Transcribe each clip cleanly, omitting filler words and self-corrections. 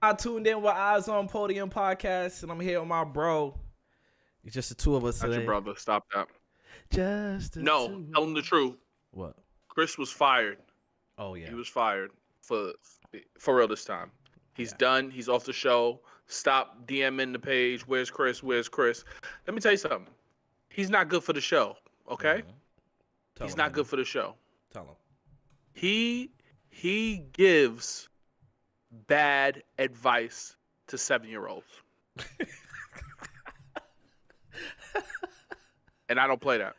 I tuned in with Eyes on Podium podcast, and I'm here with my bro. It's just the two of us Not your today. brother. Stop that. Just the No, two. tell him the truth. What? Chris was fired. Oh yeah. He was fired for real this time. He's done. He's off the show. Stop DMing the page. Where's Chris? Where's Chris? Let me tell you something. He's not good for the show. Okay. He's not good for the show. Tell him. He gives bad advice to 7-year-olds. And I don't play that.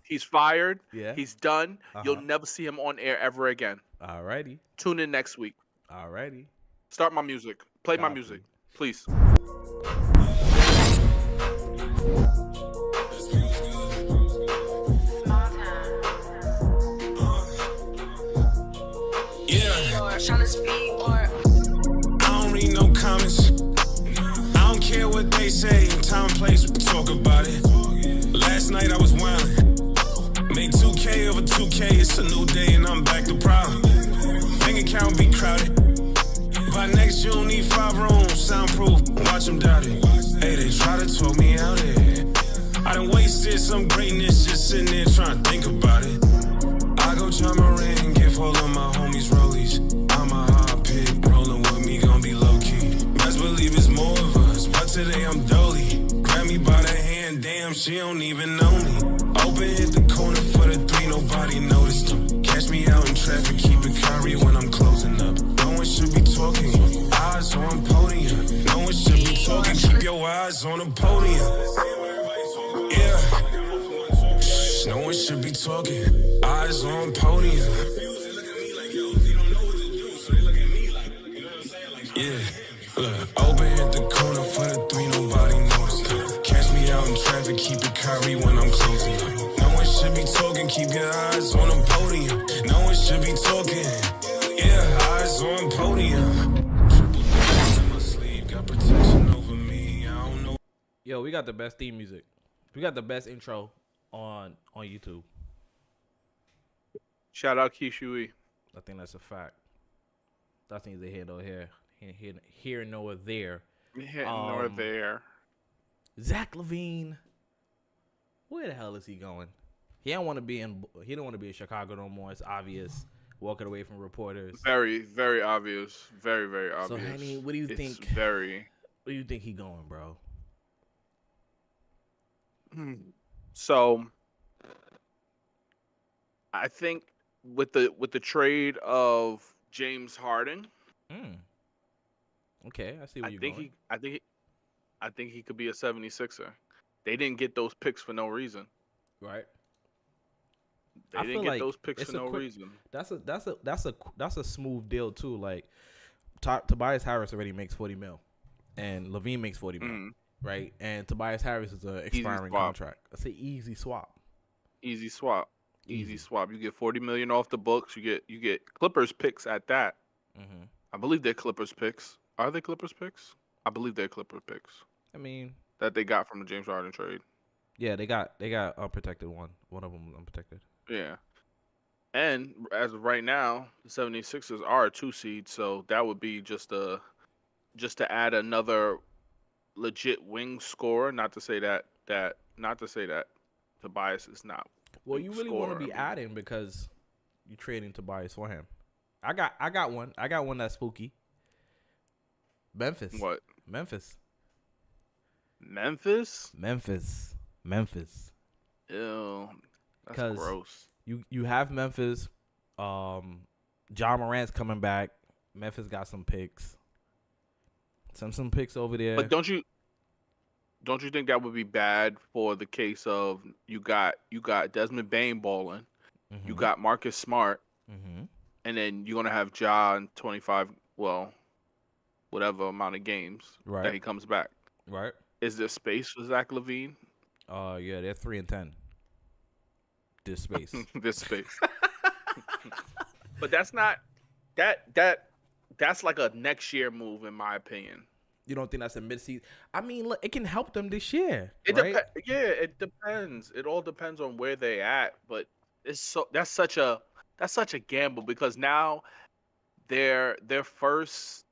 He's fired. Yeah. He's done. You'll never see him on air ever again. Alrighty. Tune in next week. Alrighty. Start my music. Play my music, please. I don't read no comments. I don't care what they say. Time and place, we talk about it. Last night I was wildin'. Made 2K over 2K. It's a new day and I'm back to problem. Bank account be crowded. By next you don't need 5 rooms. Soundproof, watch them doubt it. Hey, they try to talk me out here. I done wasted some greatness just sitting there trying to think about it. I go try my ring, give all of my homies rollies. I'm a hot pick, rolling with me, gon' be low-key. Best believe it's more of us, but today I'm dolly. Grab me by the hand, damn, she don't even know me. Open, hit the corner for the 3, nobody noticed them. Catch me out in traffic, keep it Kyrie when I'm closing up. No one should be talking, eyes on podium. No one should be talking, keep your eyes on the podium. Yeah. No one should be talking, eyes on podium. Yeah, look, open hit the corner for the 3, nobody noticed. Catch me out in traffic, keep it Kyrie when I'm closing up. No one should be talking, keep your eyes on the podium. No one should be talking, yeah, eyes on podium. Triple D's in my sleeve, got protection over me, I don't know. Yo, we got the best theme music. We got the best intro on YouTube. Shout out Kishui. I think that's a fact. That's neither here nor here. Here nor there. Nor there. Zach LaVine. Where the hell is he going? He don't want to be in Chicago no more. It's obvious. Walking away from reporters. Very, very obvious. Very, very obvious. So, Henny, what do you think? Very. Where do you think he going, bro? So, I think with the trade of James Harden, okay, I see where you're going. I think he could be a 76er. They didn't get those picks for no reason. Right. They didn't get those picks for no reason. That's a smooth deal too. Like Tobias Harris already makes $40 million, and LaVine makes $40 million. Right, and Tobias Harris is an expiring contract. That's an easy swap. Easy swap. You get $40 million off the books. You get Clippers picks at that. I believe they're Clippers picks. Are they Clippers picks? I believe they're Clippers picks. I mean, that they got from the James Harden trade. Yeah, they got unprotected one. One of them was unprotected. Yeah. And as of right now, the 76ers are a 2 seed, so that would be just to add another legit wing scorer. Not to say that Tobias is not. Well, you really want to be adding because you're trading Tobias for him. I got one. I got one that's spooky. Memphis. What? Memphis. Ew. That's gross. You have Memphis. John Morant's coming back. Memphis got some picks. Some picks over there. But don't you think that would be bad for the case of you got Desmond Bane balling, you got Marcus Smart, and then you're gonna have Ja in 25, whatever amount of games that he comes back. Right. Is there space for Zach LaVine? Yeah, they're 3-10. This space. This space. But that's not that's like a next year move in my opinion. You don't think that's a mid-season? I mean, look, it can help them this year, right? It depends. It all depends on where they at. But that's such a gamble because now their first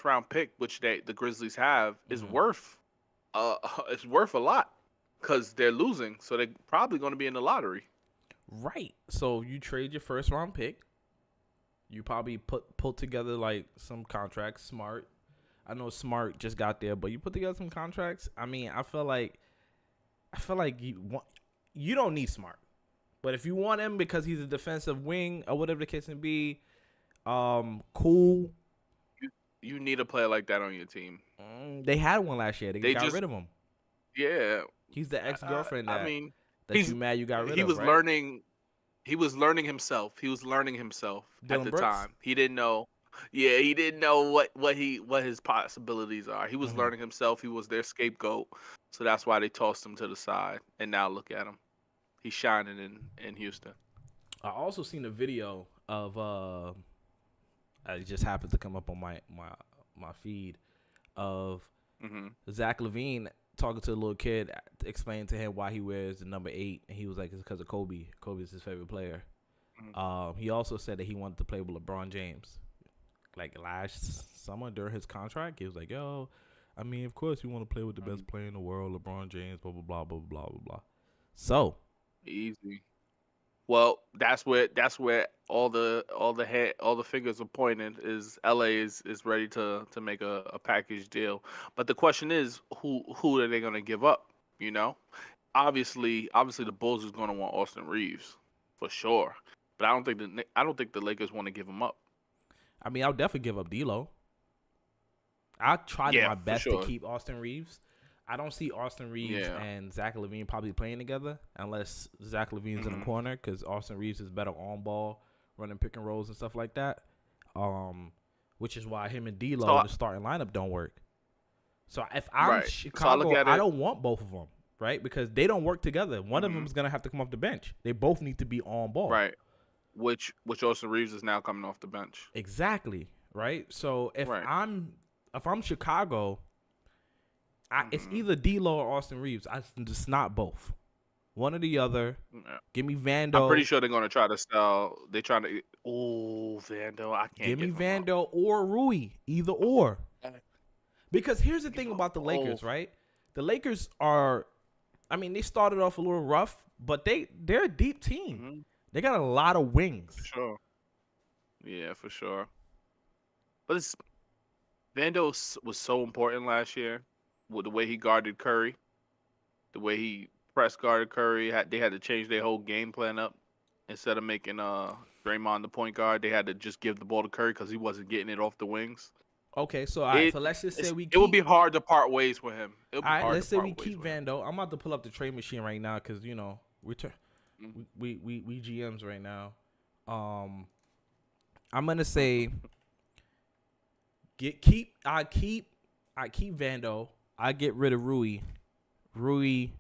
round pick, which the Grizzlies have, is worth it's worth a lot because they're losing, so they're probably going to be in the lottery. Right. So you trade your first round pick. You probably pull together like some contracts. Smart. I know Smart just got there, but you put together some contracts. I mean, I feel like you don't need Smart, but if you want him because he's a defensive wing or whatever the case may be, cool. You need a player like that on your team. They had one last year. They got rid of him. Yeah, he's the ex-girlfriend. That you mad you got rid of. He was right? learning. He was learning himself. He was learning himself at the time. He didn't know. Yeah, he didn't know what his possibilities are. He was learning himself. He was their scapegoat, so that's why they tossed him to the side. And now look at him. He's shining in Houston. I also seen a video of it just happened to come up on my feed of Zach LaVine talking to a little kid, explaining to him why he wears the number 8, and he was like, it's because of Kobe. Kobe's his favorite player. He also said that he wanted to play with LeBron James. Like last summer during his contract, he was like, yo, I mean, of course you want to play with the best player in the world, LeBron James, blah, blah, blah, blah, blah, blah, blah. So. Easy. Well, that's where all the fingers are pointing. Is LA is ready to make a package deal, but the question is who are they going to give up? You know, obviously the Bulls is going to want Austin Reeves for sure, but I don't think the Lakers want to give him up. I mean, I'll definitely give up D'Lo. I'll try my best to keep Austin Reeves. I don't see Austin Reeves and Zach LaVine probably playing together unless Zach LaVine's in the corner because Austin Reeves is better on ball, running pick and rolls and stuff like that. Which is why him and D'Lo in the starting lineup don't work. So if I'm Chicago, I don't want both of them, right? Because they don't work together. One of them is gonna have to come off the bench. They both need to be on ball, right? Which Austin Reeves is now coming off the bench. Exactly, right? So if I'm Chicago. It's either D'Lo or Austin Reeves. It's not both. One or the other. Yeah. Give me Vando. I'm pretty sure they're going to try to sell. They're trying to. Oh, Vando. I can't. Give me Vando or Rui. Either or. Because here's the thing about the Lakers, right? The Lakers are. I mean, they started off a little rough, but they're a deep team. They got a lot of wings. For sure. Yeah, for sure. But Vando was so important last year. With the way he guarded Curry, the way he press guarded Curry, they had to change their whole game plan up. Instead of making Draymond the point guard, they had to just give the ball to Curry because he wasn't getting it off the wings. Okay, so so let's just say it would be hard to part ways with him. All right, let's say we keep Vando. I'm about to pull up the trade machine right now because we GMs right now. I'm gonna say I keep Vando. I get rid of Rui. I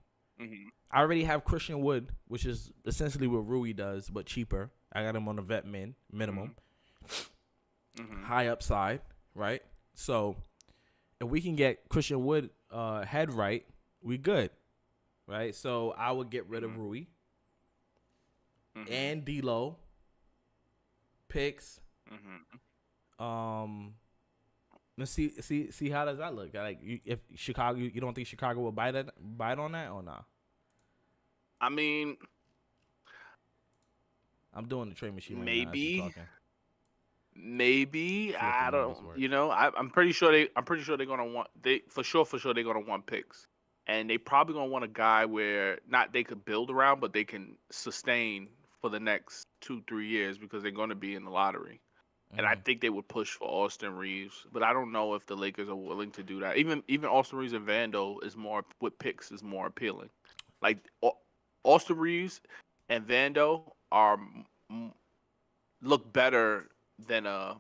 already have Christian Wood, which is essentially what Rui does, but cheaper. I got him on a vet minimum. High upside, right? So if we can get Christian Wood head right, we good, right? So I would get rid of Rui and D'Lo picks. Let's see how does that look? Like, if Chicago, you don't think Chicago will bite on that or not? I mean, I'm doing the trade machine. Maybe I don't. You know, I'm pretty sure they're gonna want for sure they're gonna want picks, and they probably gonna want a guy where not they could build around, but they can sustain for the next 2-3 years because they're gonna be in the lottery. And I think they would push for Austin Reeves, but I don't know if the Lakers are willing to do that. Even Austin Reeves and Vando is more with picks is more appealing. Like Austin Reeves and Vando look better than a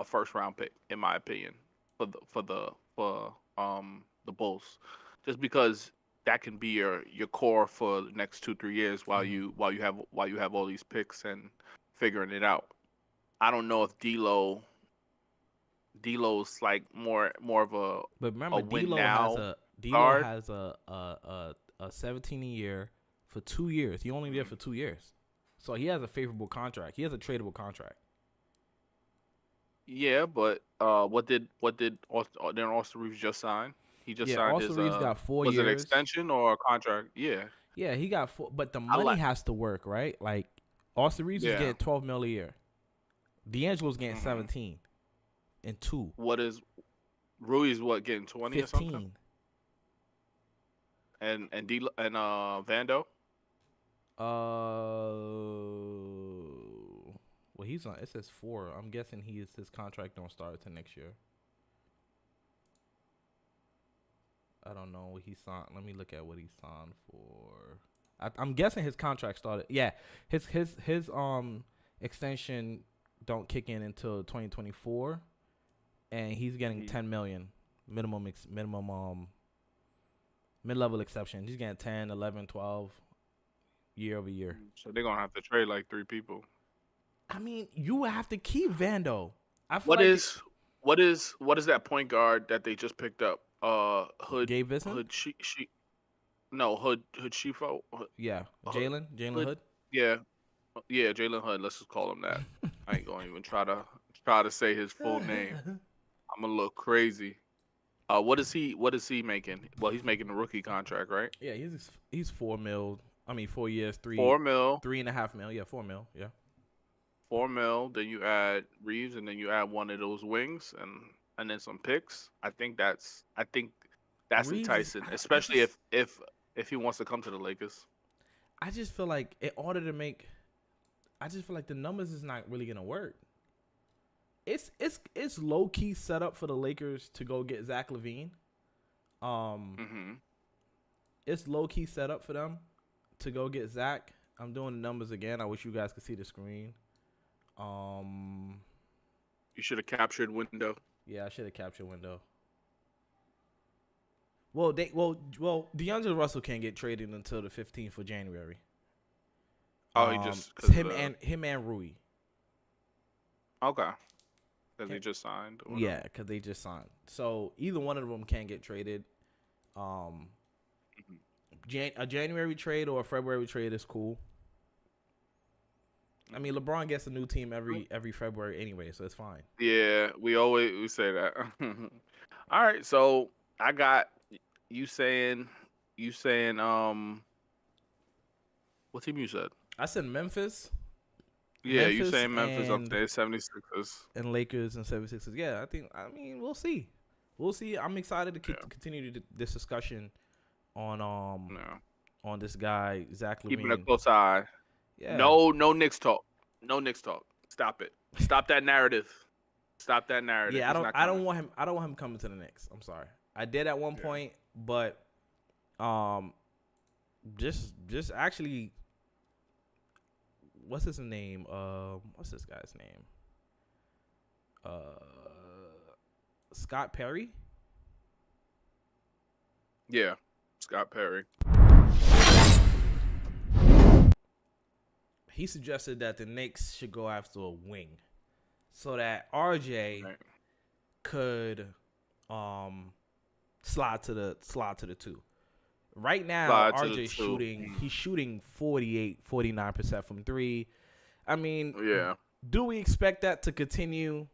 first round pick in my opinion for the Bulls, just because that can be your core for the next 2-3 years while you have all these picks and figuring it out. I don't know if D'Lo's like more of a. But remember, D'Lo has a 17 a year for 2 years. He only there for 2 years, so he has a favorable contract. He has a tradable contract. Yeah, but what did then Austin Reeves just sign? He just Yeah, signed Austin his Reeves got 4 was it years. extension or a contract? Yeah, Yeah, he got 4, but the I money like. has to work, right? Like Austin Reeves is Yeah. getting 12 mil a year. D'Angelo's getting hmm 17 and 2. What is Rui's what getting 20 or something? 15. And Vando. Well, he's on. It says 4. I'm guessing his contract don't start until next year. I don't know what he signed. Let me look at what he signed for. I'm guessing his contract started. Yeah, his extension don't kick in until 2024, and he's getting 10 million minimum mid-level exception. He's getting 10, 11, 12 year over year. So they're gonna have to trade like 3 people. I mean, you have to keep Vando. What is that point guard that they just picked up? Hood. Gabe Vincent? Hood. Hood Shifo. Yeah, Jalen Hood. Yeah, Jalen Hood. Let's just call him that. I ain't gonna even try to say his full name. I'm gonna look crazy. What is he making? Well, he's making a rookie contract, right? Yeah, he's 4 mil. I mean, 4 years, 4 mil, 3.5 mil. Yeah, 4 mil. Yeah. 4 mil. Then you add Reeves, and then you add one of those wings, and then some picks. I think that's Reeves enticing, especially if he wants to come to the Lakers. I just feel like in order to make, I just feel like the numbers is not really gonna work. It's low key set up for the Lakers to go get Zach LaVine. It's low key set up for them to go get Zach. I'm doing the numbers again. I wish you guys could see the screen. You should have captured window. Yeah, I should have captured window. Well, D'Angelo Russell can't get traded until the 15th of January. Oh, he just him and Rui. Okay. Because they just signed. Yeah, because they just signed. So either one of them can't get traded. A January trade or a February trade is cool. I mean, LeBron gets a new team every February anyway, so it's fine. Yeah, we say that. All right, so I got you saying what team you said? I said Memphis. Yeah, you saying Memphis up there, 76ers. And Lakers and 76ers. Yeah, I mean, we'll see. We'll see. I'm excited to continue this discussion on this guy, Zach LaVine. Keeping a close eye. Yeah. No Knicks talk. No Knicks talk. Stop it. Stop that narrative. Stop that narrative. Yeah, I don't want him coming to the Knicks. I'm sorry. I did at one point, but just actually, what's his name? What's this guy's name? Scott Perry? Yeah, Scott Perry. He suggested that the Knicks should go after a wing so that RJ could slide to the 2. Right now, RJ's shooting 48-49% from 3. I mean, do we expect that to continue?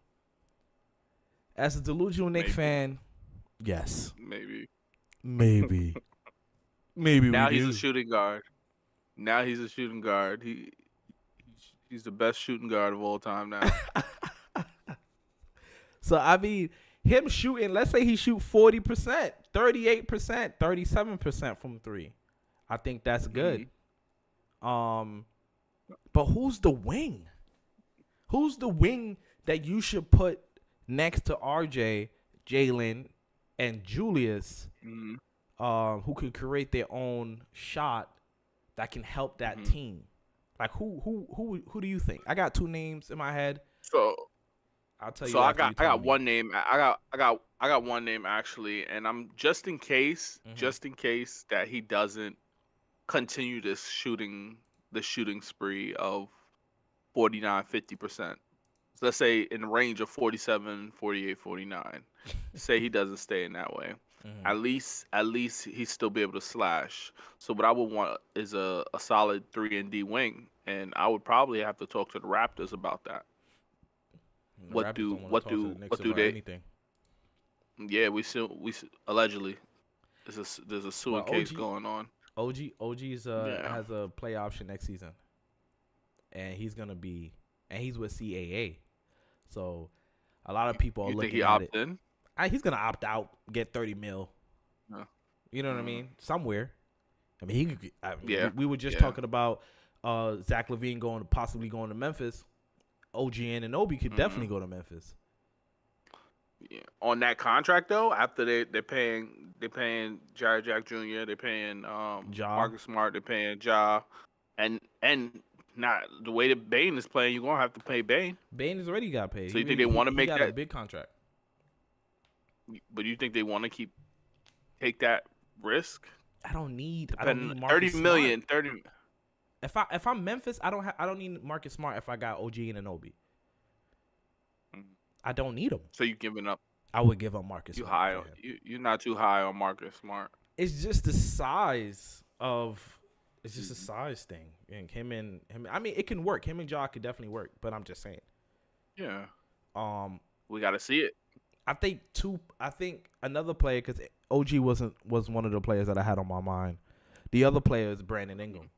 As a delusional Knicks fan, yes. Maybe. Now he's a shooting guard. He's the best shooting guard of all time now. So, I mean, him shooting, let's say he shoot 40%, 38%, 37% from 3. I think that's good. But who's the wing? Who's the wing that you should put next to RJ, Jalen, and Julius, who can create their own shot that can help that team? Like who do you think? I got 2 names in my head. So I'll tell you. So I got one name. I got one name actually, and I'm just in case that he doesn't continue the shooting spree of 49-50%. So let's say in the range of 47, 48, 49. Say he doesn't stay in that way. At least he still be able to slash. So what I would want is a solid 3-and-D wing, and I would probably have to talk to the Raptors about that. The what Raptors do don't want what to talk to do the Knicks what do about they? anything. Yeah, we allegedly there's a suing But case going on. OG's Yeah. has a play option next season, and he's with CAA, so a lot of people are You think looking he at it. opted in? He's gonna opt out, get 30 mil. No. You know what I mean? Somewhere. I mean, he could. Yeah. We were just Yeah. talking about Zach LaVine possibly going to Memphis. OG Anunoby could definitely go to Memphis. Yeah. On that contract though, after they're paying Jared Jack Jr., they're paying Marcus Smart, they're paying Ja, and not the way that Bane is playing, you're gonna have to pay Bane. Bane has already got paid. So you think they want to make that that a big contract? But you think they want to take that risk? I don't need Marcus 30 million, Smart. 30. If I'm Memphis, I don't need Marcus Smart if I got OG Anunoby. I don't need him. So you giving up? I would give up Marcus You Smart. high on, you're not too high on Marcus Smart. It's just the size of. It's just a size thing. And him. I mean, it can work. Him and Ja could definitely work. But I'm just saying. Yeah. We gotta see it. I think another player, because OG was one of the players that I had on my mind. The other player is Brandon Ingram.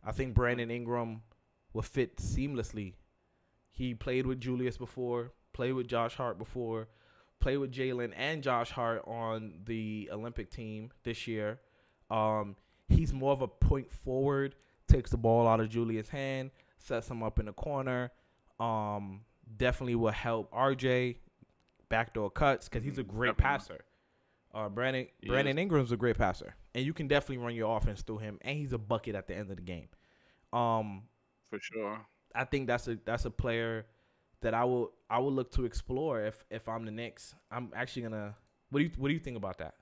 I think Brandon Ingram will fit seamlessly. He played with Julius before, played with Josh Hart before, played with Jalen and Josh Hart on the Olympic team this year. He's more of a point forward, takes the ball out of Julius' hand, sets him up in the corner. Definitely will help RJ backdoor cuts because he's a great passer. Brandon Ingram's a great passer, and you can definitely run your offense through him, and he's a bucket at the end of the game. For sure. I think that's a player that I will look to explore if I'm the Knicks. I'm actually gonna. What do you think about that?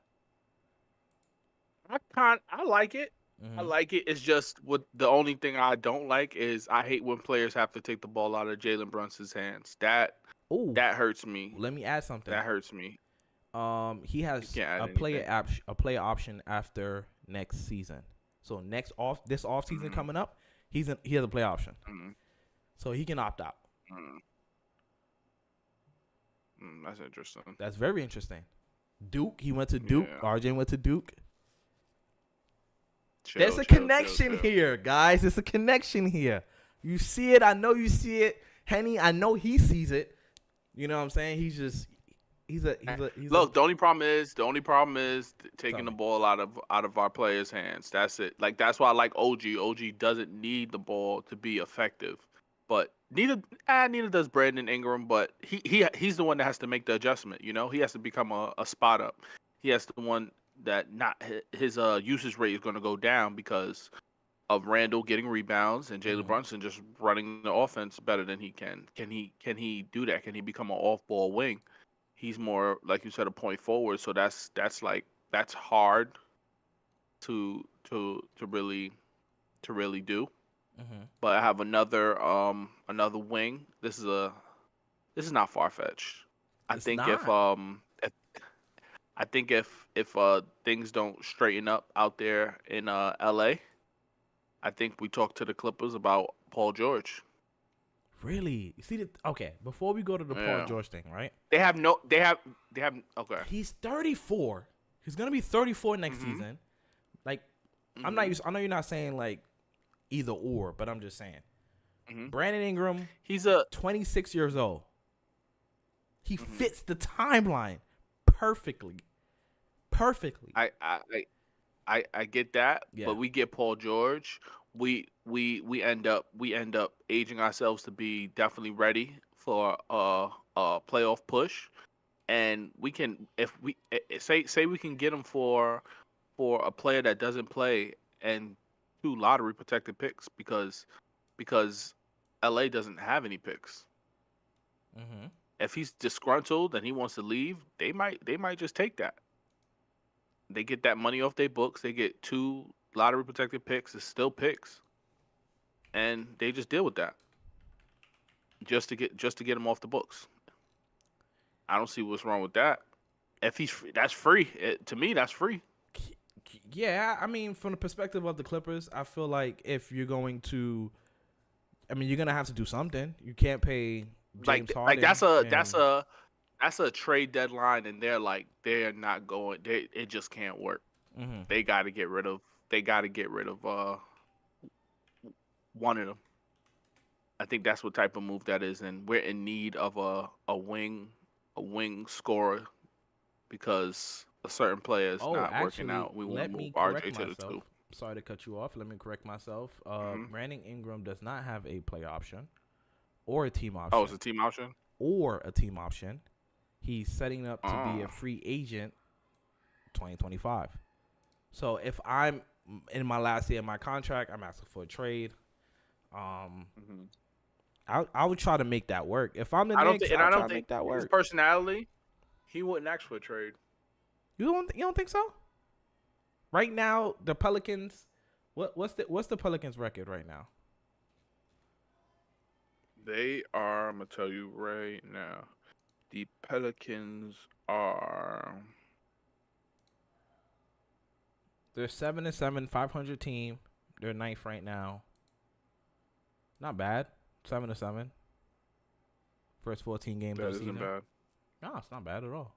I like it. Mm-hmm. I like it. It's just the only thing I don't like is I hate when players have to take the ball out of Jalen Brunson's hands. That hurts me. Let me add something. That hurts me. He has a player option after next season. So this off season coming up, he has a play option. So he can opt out. That's interesting. That's very interesting. Duke, he went to Duke. Yeah. RJ went to Duke. There's a connection here, guys. There's a connection here. You see it. I know you see it. Henny, I know he sees it. You know what I'm saying? He's Look, the only problem is taking the ball out of our players' hands. That's it. Like that's why I like OG. OG doesn't need the ball to be effective. But neither does Brandon Ingram, but he's the one that has to make the adjustment, you know? He has to become a spot up. He has the one that not his usage rate is going to go down because of Randall getting rebounds and Jalen Brunson just running the offense better than he can. Can he do that? Can he become an off-ball wing? He's more, like you said, a point forward, so that's hard to really do. But I have another wing. This is not far-fetched. I think if things don't straighten up out there in LA, I think we talk to the Clippers about Paul George. Really? You see okay, before we go to the Paul George thing, right? They have okay. He's 34. He's going to be 34 next season. Like I know you're not saying like either or, but I'm just saying. Brandon Ingram, he's 26 years old. He fits the timeline perfectly. I get that, but we get Paul George. We end up aging ourselves to be definitely ready for a playoff push, and we can if we say we can get him for a player that doesn't play and 2 lottery protected picks because LA doesn't have any picks. If he's disgruntled and he wants to leave, they might just take that. They get that money off their books. They get 2 lottery protected picks. It's still picks, and they just deal with that just to get him off the books. I don't see what's wrong with that. If he's free, that's free. To me, that's free. Yeah, I mean, from the perspective of the Clippers, I feel like if you're going to, I mean, you're gonna have to do something. You can't pay James like Harden. that's a trade deadline, and they're not going. It just can't work. Mm-hmm. They got to get rid of. They got to get rid of one of them. I think that's what type of move that is, and we're in need of a wing scorer because a certain player is not working Actually, out. We want to let move me RJ correct to the myself. 2. Sorry to cut you off. Let me correct myself. Mm-hmm. Brandon Ingram does not have a play option or a team option. Oh, it's a team option? Or a team option. He's setting up to be a free agent 2025. So if I'm in my last year of my contract, I'm asking for a trade. I would try to make that work. If I'm the Knicks, I don't think make that work. His personality, he wouldn't ask for a trade. You don't think so? Right now, the Pelicans. What's the Pelicans' record right now? They are. I'm gonna tell you right now. The Pelicans are. They're 7-7, 500 team. They're 9th right now. Not bad. 7-7. First 14 games of the season. That isn't bad. No, it's not bad at all.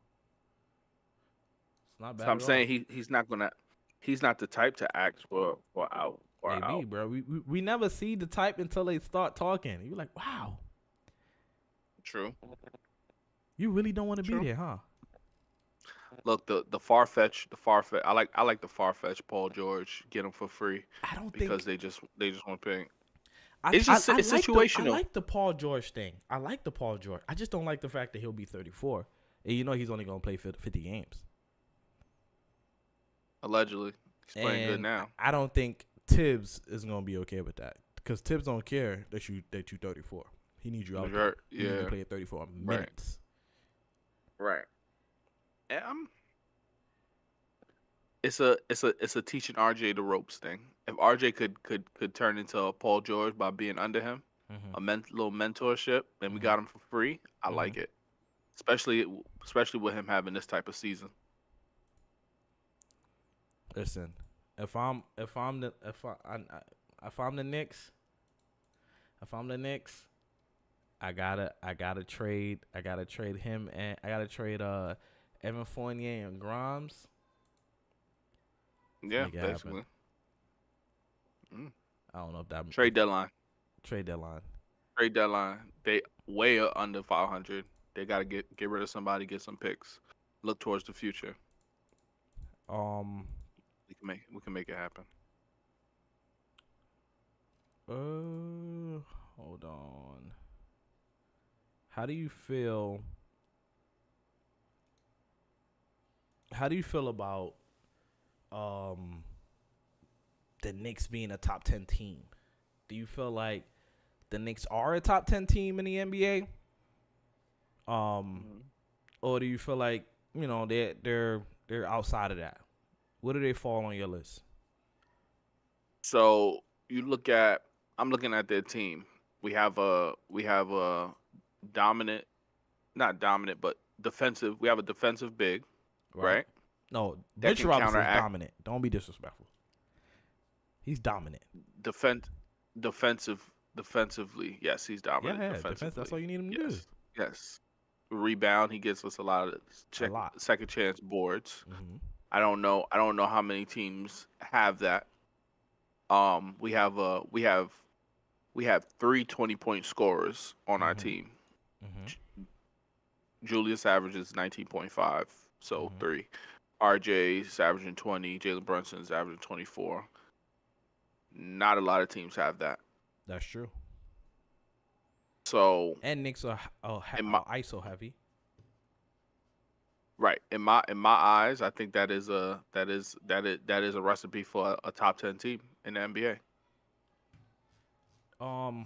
It's not bad. So I'm saying he's not gonna. He's not the type to ask for out. Maybe, bro. We never see the type until they start talking. You're like, wow. True. You really don't want to be there, huh? Look, the far-fetched. I like the far-fetched Paul George. Get him for free. I don't because think they just want to pay. It's situational. I like the Paul George thing. I just don't like the fact that he'll be 34. And you know he's only going to play 50 games. Allegedly. He's playing good now. I don't think Tibbs is going to be okay with that. Because Tibbs don't care that you 34. He needs you out there. You need to play at 34 minutes. Right. And it's a teaching RJ the ropes thing. If RJ could turn into a Paul George by being under him, a little mentorship, and we got him for free, I like it. Especially with him having this type of season. Listen, if I'm the Knicks, I gotta trade him, and I gotta trade Evan Fournier and Grimes. Yeah, basically. I don't know if that trade deadline. They way under 500. They gotta get rid of somebody, get some picks, look towards the future. We can make it happen. Hold on. How do you feel about the Knicks being a top 10 team? Do you feel like the Knicks are a top 10 team in the NBA? Or do you feel like, you know, they're outside of that? Where do they fall on your list? So I'm looking at their team. We have a dominant, not dominant, but defensive. We have a defensive big, right? No, Mitch Robinson is dominant. Don't be disrespectful. He's dominant. Defensively, yes, he's dominant. Yeah, defense. That's all you need him to do. Yes. Rebound, he gets us a lot of second chance boards. I don't know how many teams have that. We have 3 20-point scorers on our team. Julius averages 19.5, so 3. RJ's averaging 20. Jalen Brunson's averaging 24. Not a lot of teams have that. That's true. So and Knicks are ISO heavy. Right. In my eyes, I think that is a recipe for a top 10 team in the NBA. I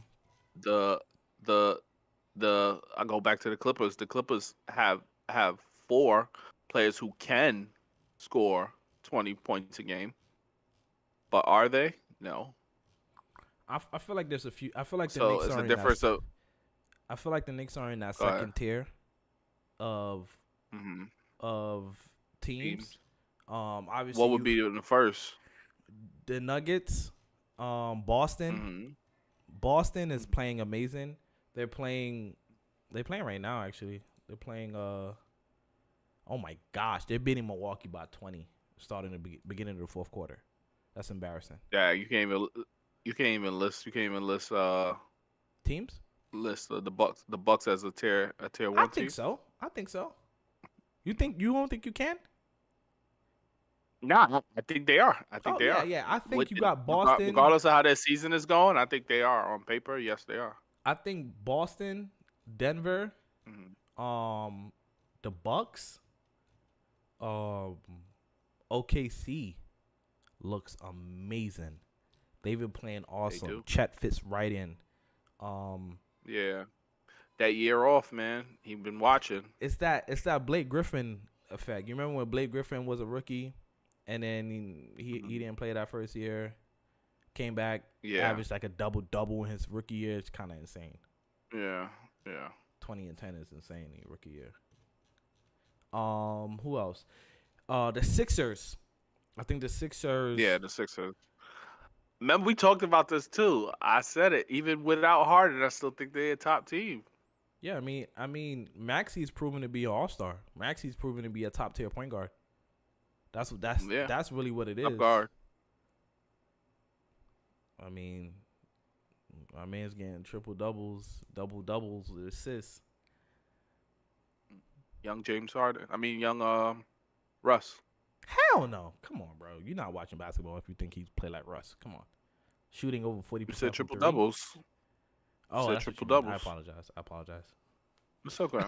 go back to the Clippers. The Clippers have 4 players who can score 20 points a game. But are they? No. I feel like there's a few. I feel like the so Knicks it's are a difference of. I feel like the Knicks are in that second tier of teams. Obviously, what would be in the first? The Nuggets, Boston. Boston is playing amazing. They're playing They playing right now. Actually, they're playing. Oh my gosh, they're beating Milwaukee by 20, starting the beginning of the fourth quarter. That's embarrassing. Yeah, you can't even list Teams. List the Bucks as a tier one team. I think so. You don't think you can? Nah, I think they are. I think they are. Yeah. I think you got Boston. Regardless of how their season is going, I think they are on paper. Yes, they are. I think Boston, Denver, the Bucks, OKC looks amazing. They've been playing awesome. Chet fits right in. Yeah, that year off, man. He been watching. It's that Blake Griffin effect. You remember when Blake Griffin was a rookie, and then he didn't play that first year, came back, averaged like a double in his rookie year. It's kind of insane. Yeah. 20 and 10 is insane in your rookie year. Who else? The Sixers. I think the Sixers. Yeah, the Sixers. Remember, we talked about this too. I said it. Even without Harden, I still think they're a top team. Yeah, I mean, Maxi's proven to be an all-star. Maxi's proven to be a top-tier point guard. That's really what it is. Top guard. I mean, my man's getting triple-doubles, double-doubles with assists. Young James Harden. Young Russ. Hell no. Come on, bro. You're not watching basketball if you think he's play like Russ. Come on. Shooting over 40%. You said triple-doubles. Oh, that's triple-doubles. I apologize. It's okay.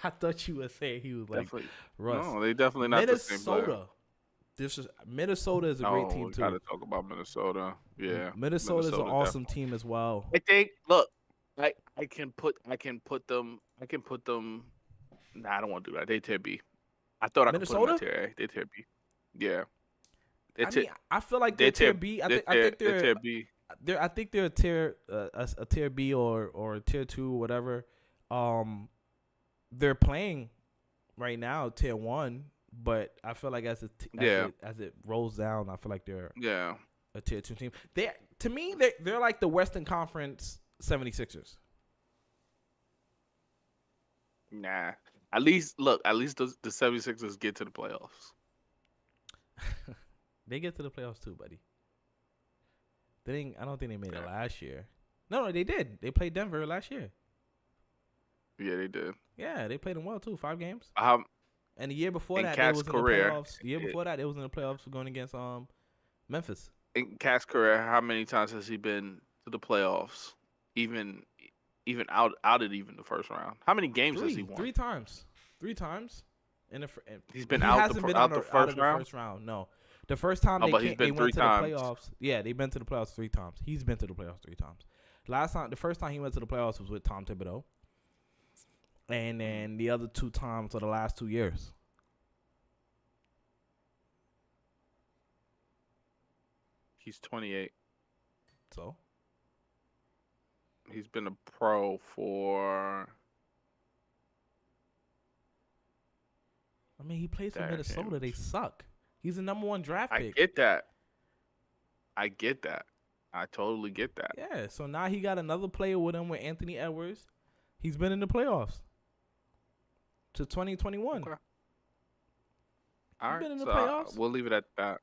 I thought you would say he was like Russ. No, they definitely not the same player. Minnesota is a great team, too. We got to talk about Minnesota. Yeah. Minnesota is an awesome team as well. I think, look, I can put them. Nah, I don't want to do that. They tier B. I thought I could put them in tier A. They tier B. Yeah. I feel like they're tier B. I think they're tier B. I think they're a tier B or a tier 2 or whatever. They're playing right now tier 1, but I feel like as it rolls down, I feel like they're a tier 2 team. They're like the Western Conference 76ers. Nah. At least the 76ers get to the playoffs. They get to the playoffs too, buddy. I don't think they made it last year. No, they did. They played Denver last year. Yeah, they did. Yeah, they played them well too. 5 games. And the year before that, they was in the playoffs. The year before that, they was in the playoffs going against Memphis. In Cat's career, how many times has he been to the playoffs? Even out of even the first round. How many games has he won? 3 times. 3 times. He's been out the first round. No, the first time they went to the playoffs. Yeah, they've been to the playoffs 3 times. He's been to the playoffs 3 times. The first time he went to the playoffs was with Tom Thibodeau, and then the other 2 times are the last 2 years. He's 28. So he's been a pro for. I mean, he plays for Minnesota. They suck. He's the number 1 draft pick. I get that. I totally get that. Yeah, so now he got another player with him with Anthony Edwards. He's been in the playoffs to 2021. Okay. All right, been in the playoffs. We'll leave it at that.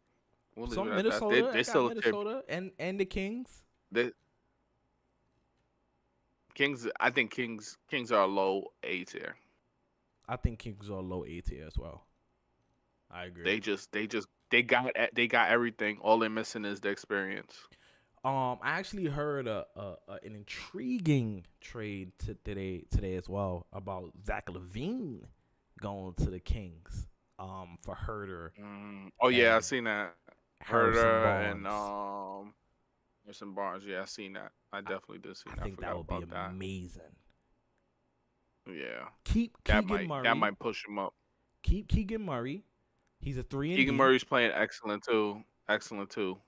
Minnesota, they still Minnesota and the Kings. I think Kings are a low A tier. I think Kings are a low A tier as well. I agree. They got everything. All they're missing is the experience. I actually heard an intriguing trade today as well about Zach LaVine going to the Kings. For Herter. Oh yeah, I seen that. Herter and Harrison Barnes. Yeah, I seen that. I definitely did see that. I think that would be amazing. Yeah. Keep Keegan Murray. That might push him up. Keep Keegan Murray. He's a 3-and-D. Keegan Murray's playing excellent too.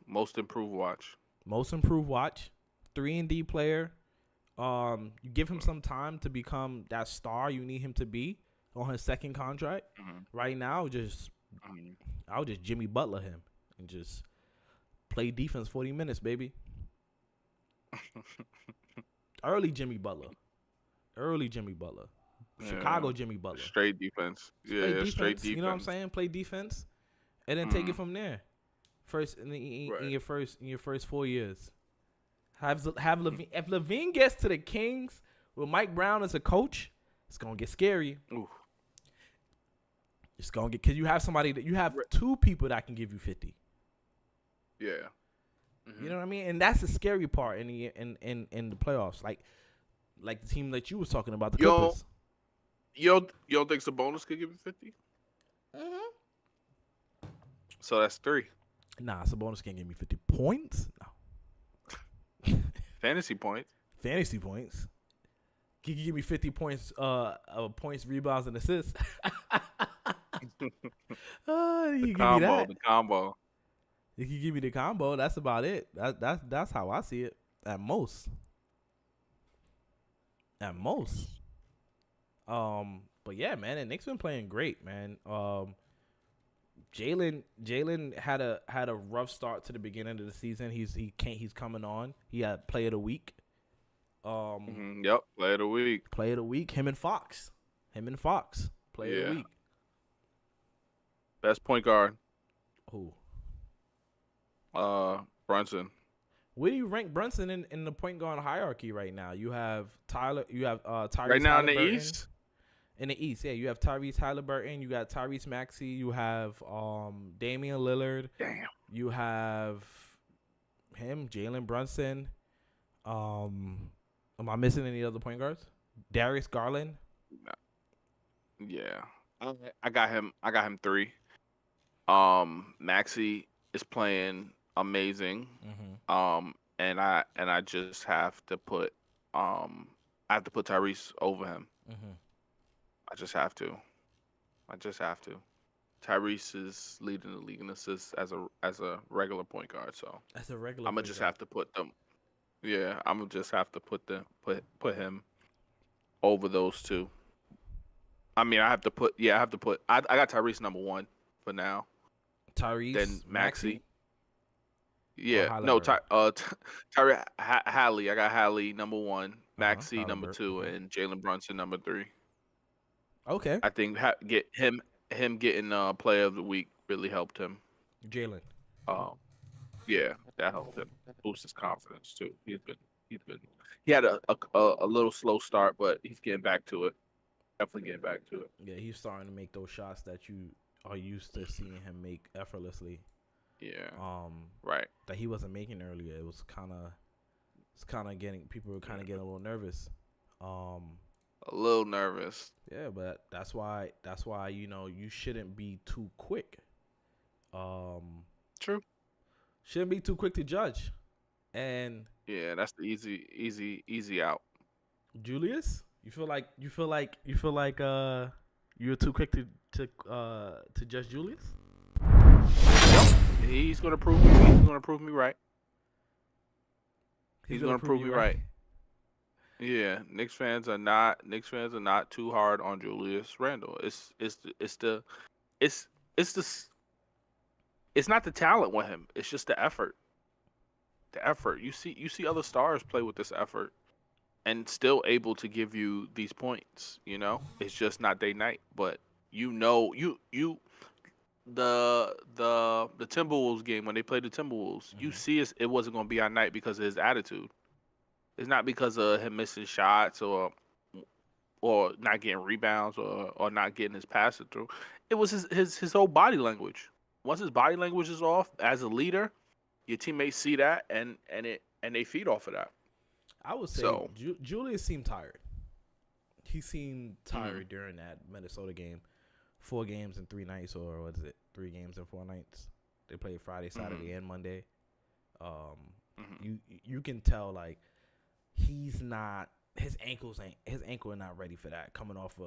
Most improved watch. 3-and-D player. You give him some time to become that star you need him to be on his second contract. Mm-hmm. Right now, I'll just Jimmy Butler him and just play defense 40 minutes, baby. Early Jimmy Butler. Early Jimmy Butler. Chicago Jimmy Butler. Straight defense. Straight defense. You know what I'm saying? Play defense, and then take it from there. First in your first 4 years. Have Levine. If Levine gets to the Kings with Mike Brown as a coach, it's gonna get scary. Ooh. It's gonna get, because you have somebody that you have two people that can give you 50. Yeah. You know what I mean? And that's the scary part in the playoffs. Like the team that you was talking about, the Clippers. You don't think Sabonis could give you 50? So that's 3. Nah, Sabonis can't give me 50 points. No. Fantasy points. Fantasy points. He can give me 50 points, points, rebounds, and assists. The combo. If you give me the combo, that's about it. That's how I see it. At most. But yeah, man, the Knicks been playing great, man. Jalen had a rough start to the beginning of the season. He's coming on. He had Player of the Week. Yep, Player of the Week. Player of the Week. Him and Fox. Player of the Week. Best point guard. Who? Brunson. Where do you rank Brunson in the point guard hierarchy right now? You have Tyler. You have Tyrese. Right now Halliburton. in the East. In the East, yeah, you have Tyrese Halliburton. You got Tyrese Maxey. You have Damian Lillard. Damn. You have him, Jalen Brunson. Am I missing any other point guards? Darius Garland. Yeah, I got him. 3. Maxey is playing amazing. And I just have to put Tyrese over him. I just have to. Tyrese is leading the league in assists as a regular point guard, so as a regular. I'm gonna just have to put them. Yeah, I'm gonna just have to put him over those two. I mean, I have to put. I got Tyrese number 1 for now. Tyrese. Then Maxey. Yeah, no, Tyrese Halley. I got Halley number 1, Maxey number 2, and Jalen Brunson number 3. Okay. I think him getting Player of the Week really helped him. Jalen. Yeah, that helped him boost his confidence too. He had a little slow start, but he's getting back to it. Definitely getting back to it. Yeah, he's starting to make those shots that you are used to seeing him make effortlessly. Yeah. Right. That he wasn't making earlier. It was kind of getting, people were kind of getting a little nervous. A little nervous. Yeah, but that's why you shouldn't be too quick. True. Shouldn't be too quick to judge. And yeah, that's the easy out. Julius, you feel like you're too quick to judge Julius? Yep. He's gonna prove me. He's gonna prove me right. He's gonna prove me right. Yeah, Knicks fans are not too hard on Julius Randle. It's not the talent with him. It's just the effort. The effort. You see other stars play with this effort and still able to give you these points, you know? It's just not day night, but the Timberwolves game, when they played the Timberwolves, you see it wasn't going to be our night because of his attitude. It's not because of him missing shots or not getting rebounds or not getting his passes through. It was his whole body language. Once his body language is off as a leader, your teammates see that and they feed off of that. I would say Julius seemed tired. He seemed tired during that Minnesota game. 4 games in 3 nights, or what is it? 3 games in 4 nights. They played Friday, Saturday, and Monday. You can tell like he's not, his ankle is not ready for that. Coming off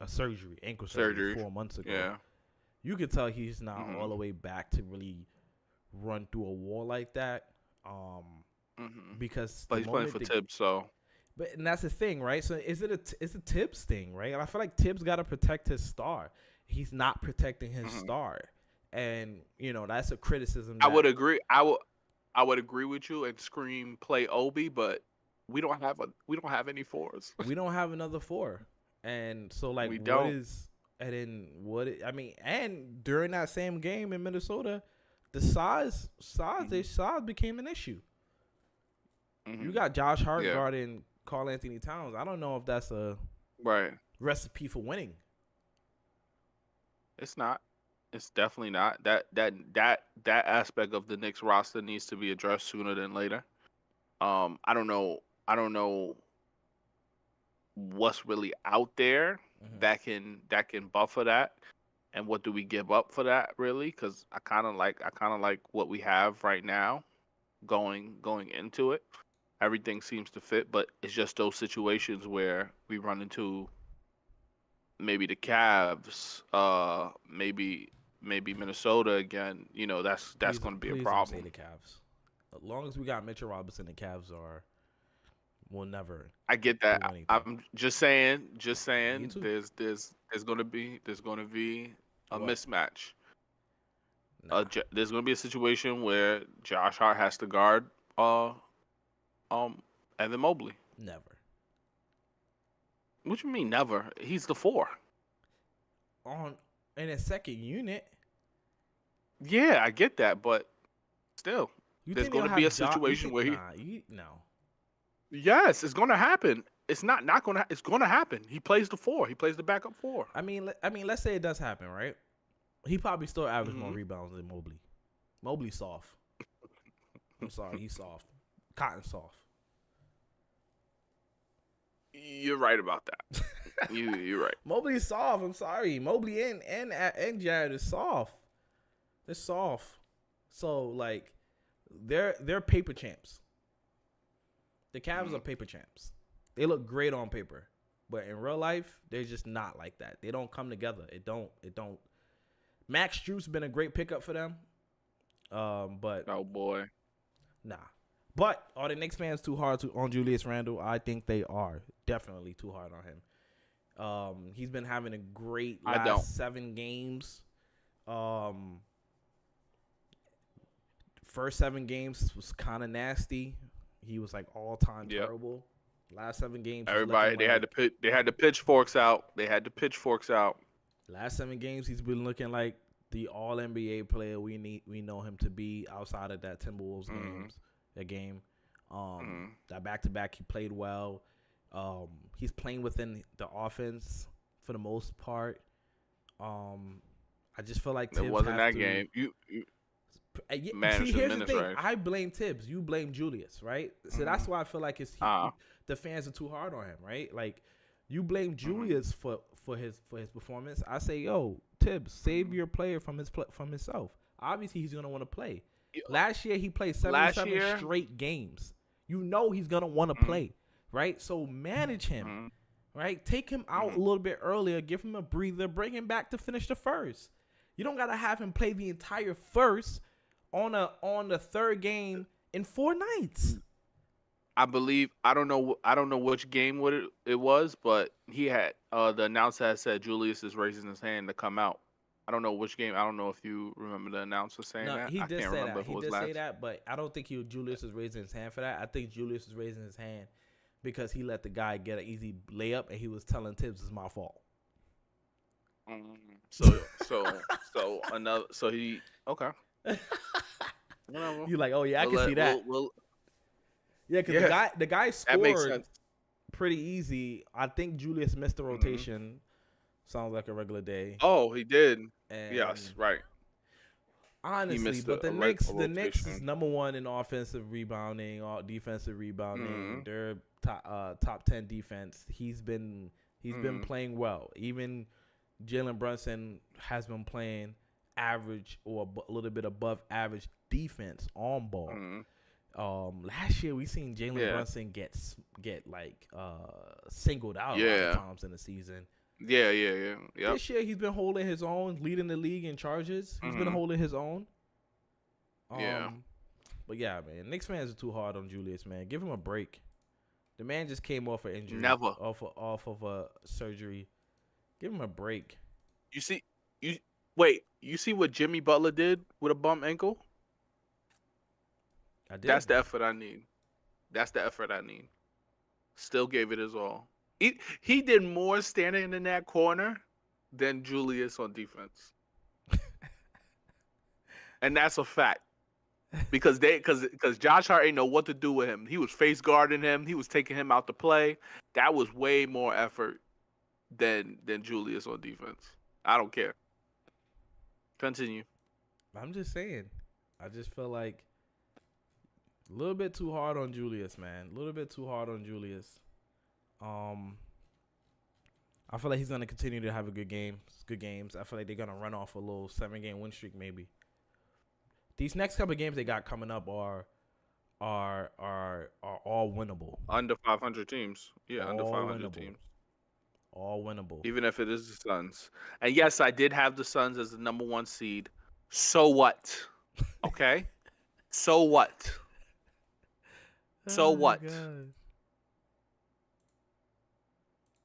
a surgery, ankle surgery 4 months ago. Yeah. You can tell he's not all the way back to really run through a wall like that. Because but he's playing for Tibbs, so. And that's the thing, right? So it's a Tibbs thing, right? And I feel like Tibbs got to protect his star. He's not protecting his star, and that's a criticism. I would agree. I would agree with you and scream play Obi, but we don't have any fours. We don't have another 4, and so like We what don't. is and then what? I mean, and during that same game in Minnesota, the size became an issue. Mm-hmm. You got Josh Hart guarding Karl Anthony Towns. I don't know if that's a recipe for winning. It's not. It's definitely not. That aspect of the Knicks roster needs to be addressed sooner than later. I don't know what's really out there that can buffer that, and what do we give up for that really? Because I kind of like what we have right now, going into it. Everything seems to fit, but it's just those situations where we run into maybe the Cavs, maybe Minnesota again. You know, that's going to be a problem. Don't say the Cavs. As long as we got Mitchell Robinson, the Cavs will never. I get that. I'm just saying. There's going to be a mismatch. Nah. There's going to be a situation where Josh Hart has to guard Evan Mobley. Never. What you mean never? He's the 4. In a second unit. Yeah, I get that, but still, there's going to be a situation where no. Yes, it's going to happen. It's not going to. It's going to happen. He plays the 4. He plays the backup 4. I mean, let's say it does happen, right? He probably still averages more rebounds than Mobley. Mobley's soft. I'm sorry, he's soft. Cotton soft. You're right about that. You're right. Mobley's soft. I'm sorry. Mobley and Jared is soft. They're soft. So like, they're paper champs. The Cavs are paper champs. They look great on paper, but in real life, they're just not like that. They don't come together. It don't. Max Strus been a great pickup for them. But oh boy, nah. But are the Knicks fans too hard on Julius Randle? I think they are definitely too hard on him. He's been having a great last 7 games. First 7 games was kind of nasty. He was like all time terrible. Last 7 games, everybody had the pitchforks out. Last 7 games, he's been looking like the All NBA player we know him to be outside of that Timberwolves game. That back-to-back, he played well. He's playing within the offense for the most part. I just feel like Tibbs it wasn't that game. You see, here's the thing. Right? I blame Tibbs. You blame Julius, right? So that's why I feel like the fans are too hard on him, right? Like, you blame Julius for his performance. I say, yo, Tibbs, save your player from himself. Obviously, he's gonna want to play. Last year, he played 77 straight games. You know he's gonna want to play, right? So manage him, right? Take him out a little bit earlier. Give him a breather. Bring him back to finish the first. You don't gotta have him play the entire first on the third game in 4 nights. I believe I don't know which game it was, but he had the announcer had said Julius is raising his hand to come out. I don't know which game. I don't know if you remember the announcer saying that. He did say that. He did say that, but I don't think Julius is raising his hand for that. I think Julius is raising his hand because he let the guy get an easy layup, and he was telling Tibbs it's my fault. Okay. You like, oh yeah, I can see that. Yeah, because the guy scored pretty easy. I think Julius missed the rotation. Sounds like a regular day. Oh, he did. And yes, right. Honestly, but the Knicks is number 1 in offensive rebounding, defensive rebounding. They're top 10 defense. He's been playing well. Even Jalen Brunson has been playing average or a little bit above average defense on ball. Last year we seen Jalen Brunson get singled out a lot of times in the season. Yeah. Yep. This year he's been holding his own, leading the league in charges. He's been holding his own. But yeah, man, Knicks fans are too hard on Julius, man. Give him a break. The man just came off an injury. Never. Off of a surgery. Give him a break. You see what Jimmy Butler did with a bum ankle? I did. That's the effort I need. Still gave it his all. He did more standing in that corner than Julius on defense. And that's a fact. Because Josh Hart ain't know what to do with him. He was face guarding him. He was taking him out to play. That was way more effort than Julius on defense. I don't care. Continue. I'm just saying. I just feel like a little bit too hard on Julius, man. A little bit too hard on Julius. I feel like he's gonna continue to have good games. I feel like they're gonna run off a little 7-game win streak, maybe. These next couple of games they got coming up are all winnable. Under 500 teams. Yeah, under 500 winnable. Teams. All winnable. Even if it is the Suns. And yes, I did have the Suns as the number 1 seed. So what? Okay? So what? So what? God.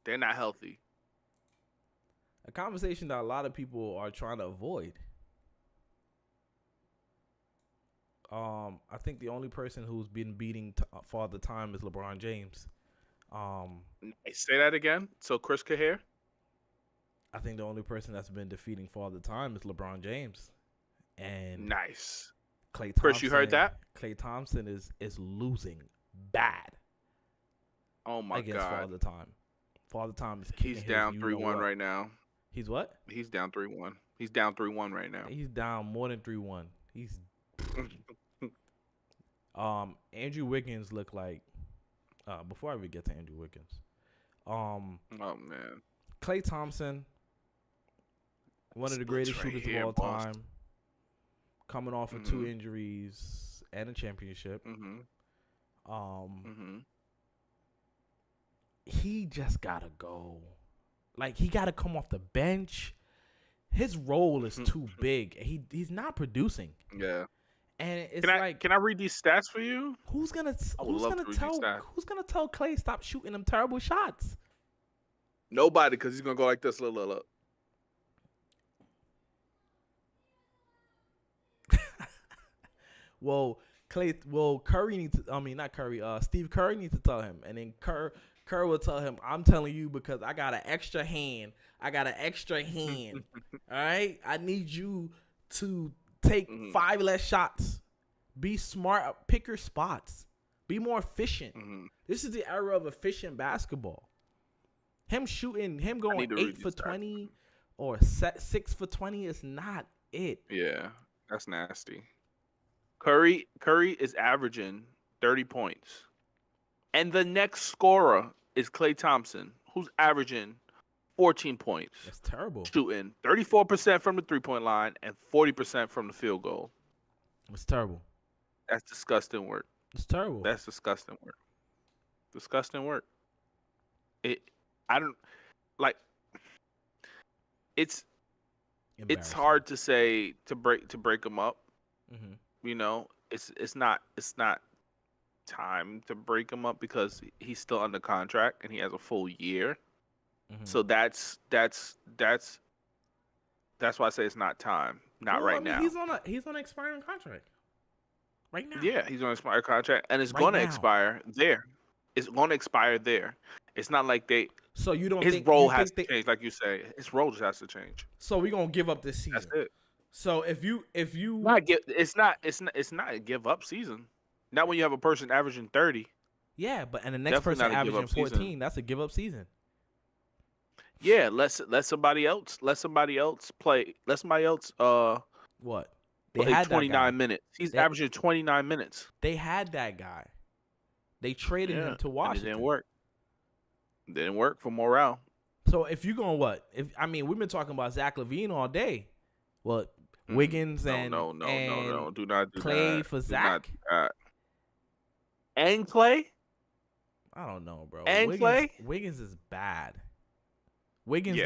They're not healthy. A conversation that a lot of people are trying to avoid. I think the only person who's been beating Father Time is LeBron James. Say that again, so Chris could hear. I think the only person that's been defeating Father Time is LeBron James. And nice. Klay Thompson, Chris, you heard that? Klay Thompson is losing bad. Oh my against God. Father Time. Father Time is kicking. He's down 3-1 right now. He's what? He's down 3-1. He's down 3-1 right now. He's down more than 3-1. He's Andrew Wiggins looked like before I even get to Andrew Wiggins. Oh man. Klay Thompson, one of the greatest shooters of all time, coming off of 2 injuries and a championship. He just gotta go. Like, he gotta come off the bench. His role is too big. He's not producing. Yeah. And it's can I read these stats for you? Who's gonna tell Klay stop shooting them terrible shots? Nobody, because he's gonna go like this. Look. Curry needs to. I mean, not Curry. Steve Curry needs to tell him, and then Kerr will tell him, "I'm telling you because I got an extra hand. All right, I need you to take 5 less shots. Be smart. Pick your spots. Be more efficient. This is the era of efficient basketball. Him going 8 for 20 or 6 for 20 is not it. Yeah, that's nasty. Curry is averaging 30 points. And the next scorer is Klay Thompson, who's averaging 14 points. That's terrible. Shooting 34% from the 3-point line and 40% from the field goal. It's terrible. That's disgusting work. It's terrible. That's disgusting work. It's hard to say to break them up. You know, it's not time to break him up because he's still under contract and he has a full year. So that's why I say it's not time. Now. He's on an expiring contract. Right now. Yeah, he's on an expired contract and it's going to expire there. It's going to expire there. It's not like they. So you don't. His role has to change, like you say. His role just has to change. So we're gonna give up this season. That's it. So if you it's not a give up season. Not when you have a person averaging 30. Yeah, but and the next person averaging 14, season. That's a give up season. Yeah, let somebody else play. Let somebody else what? They had 29 minutes. He's averaging 29 minutes. They had that guy. They traded him to Washington. It didn't work. Didn't work for morale. So if you're going we've been talking about Zach LaVine all day. Well, Wiggins and no. Do not do Klay that. for Zach. And Klay? I don't know, bro. And Klay? Wiggins is bad. Wiggins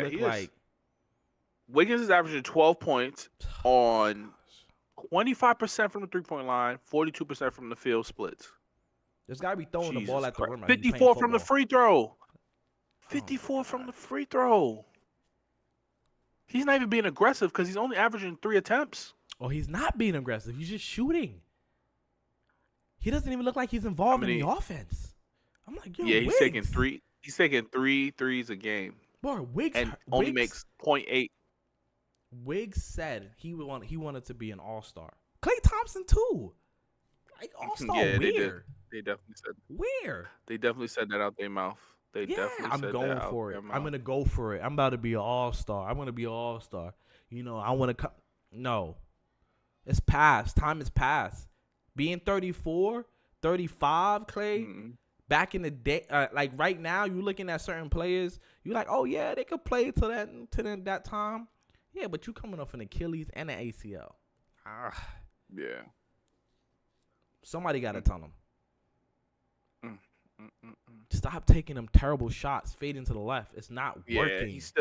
Wiggins is averaging 12 points on 25% from the 3-point line, 42% from the field splits. There's got to be throwing the ball at the rim. 54 from the free throw. 54 from the free throw. He's not even being aggressive because he's only averaging 3 attempts. Oh, he's not being aggressive. He's just shooting. He doesn't even look like he's involved in the offense. I'm like, yo, Yeah, Wiggs. He's taking 3 threes a game. Bro, Wiggs and only makes 0.8. Wiggs said he wanted to be an all-star. Klay Thompson too. Like all-star Yeah, where? They definitely said. Where? They definitely said that out their mouth. I'm going for it. I'm gonna go for it. I'm about to be an all-star. I'm gonna be an all-star. You know, I want to come. No, it's past. Time is past. Being 34, 35, Klay. Mm-hmm. Back in the day, like right now, you looking at certain players. You like, oh yeah, they could play to that time. Yeah, but you coming off an Achilles and an ACL. Yeah. Somebody got to tell them. Stop taking them terrible shots, fading to the left. It's not working. He's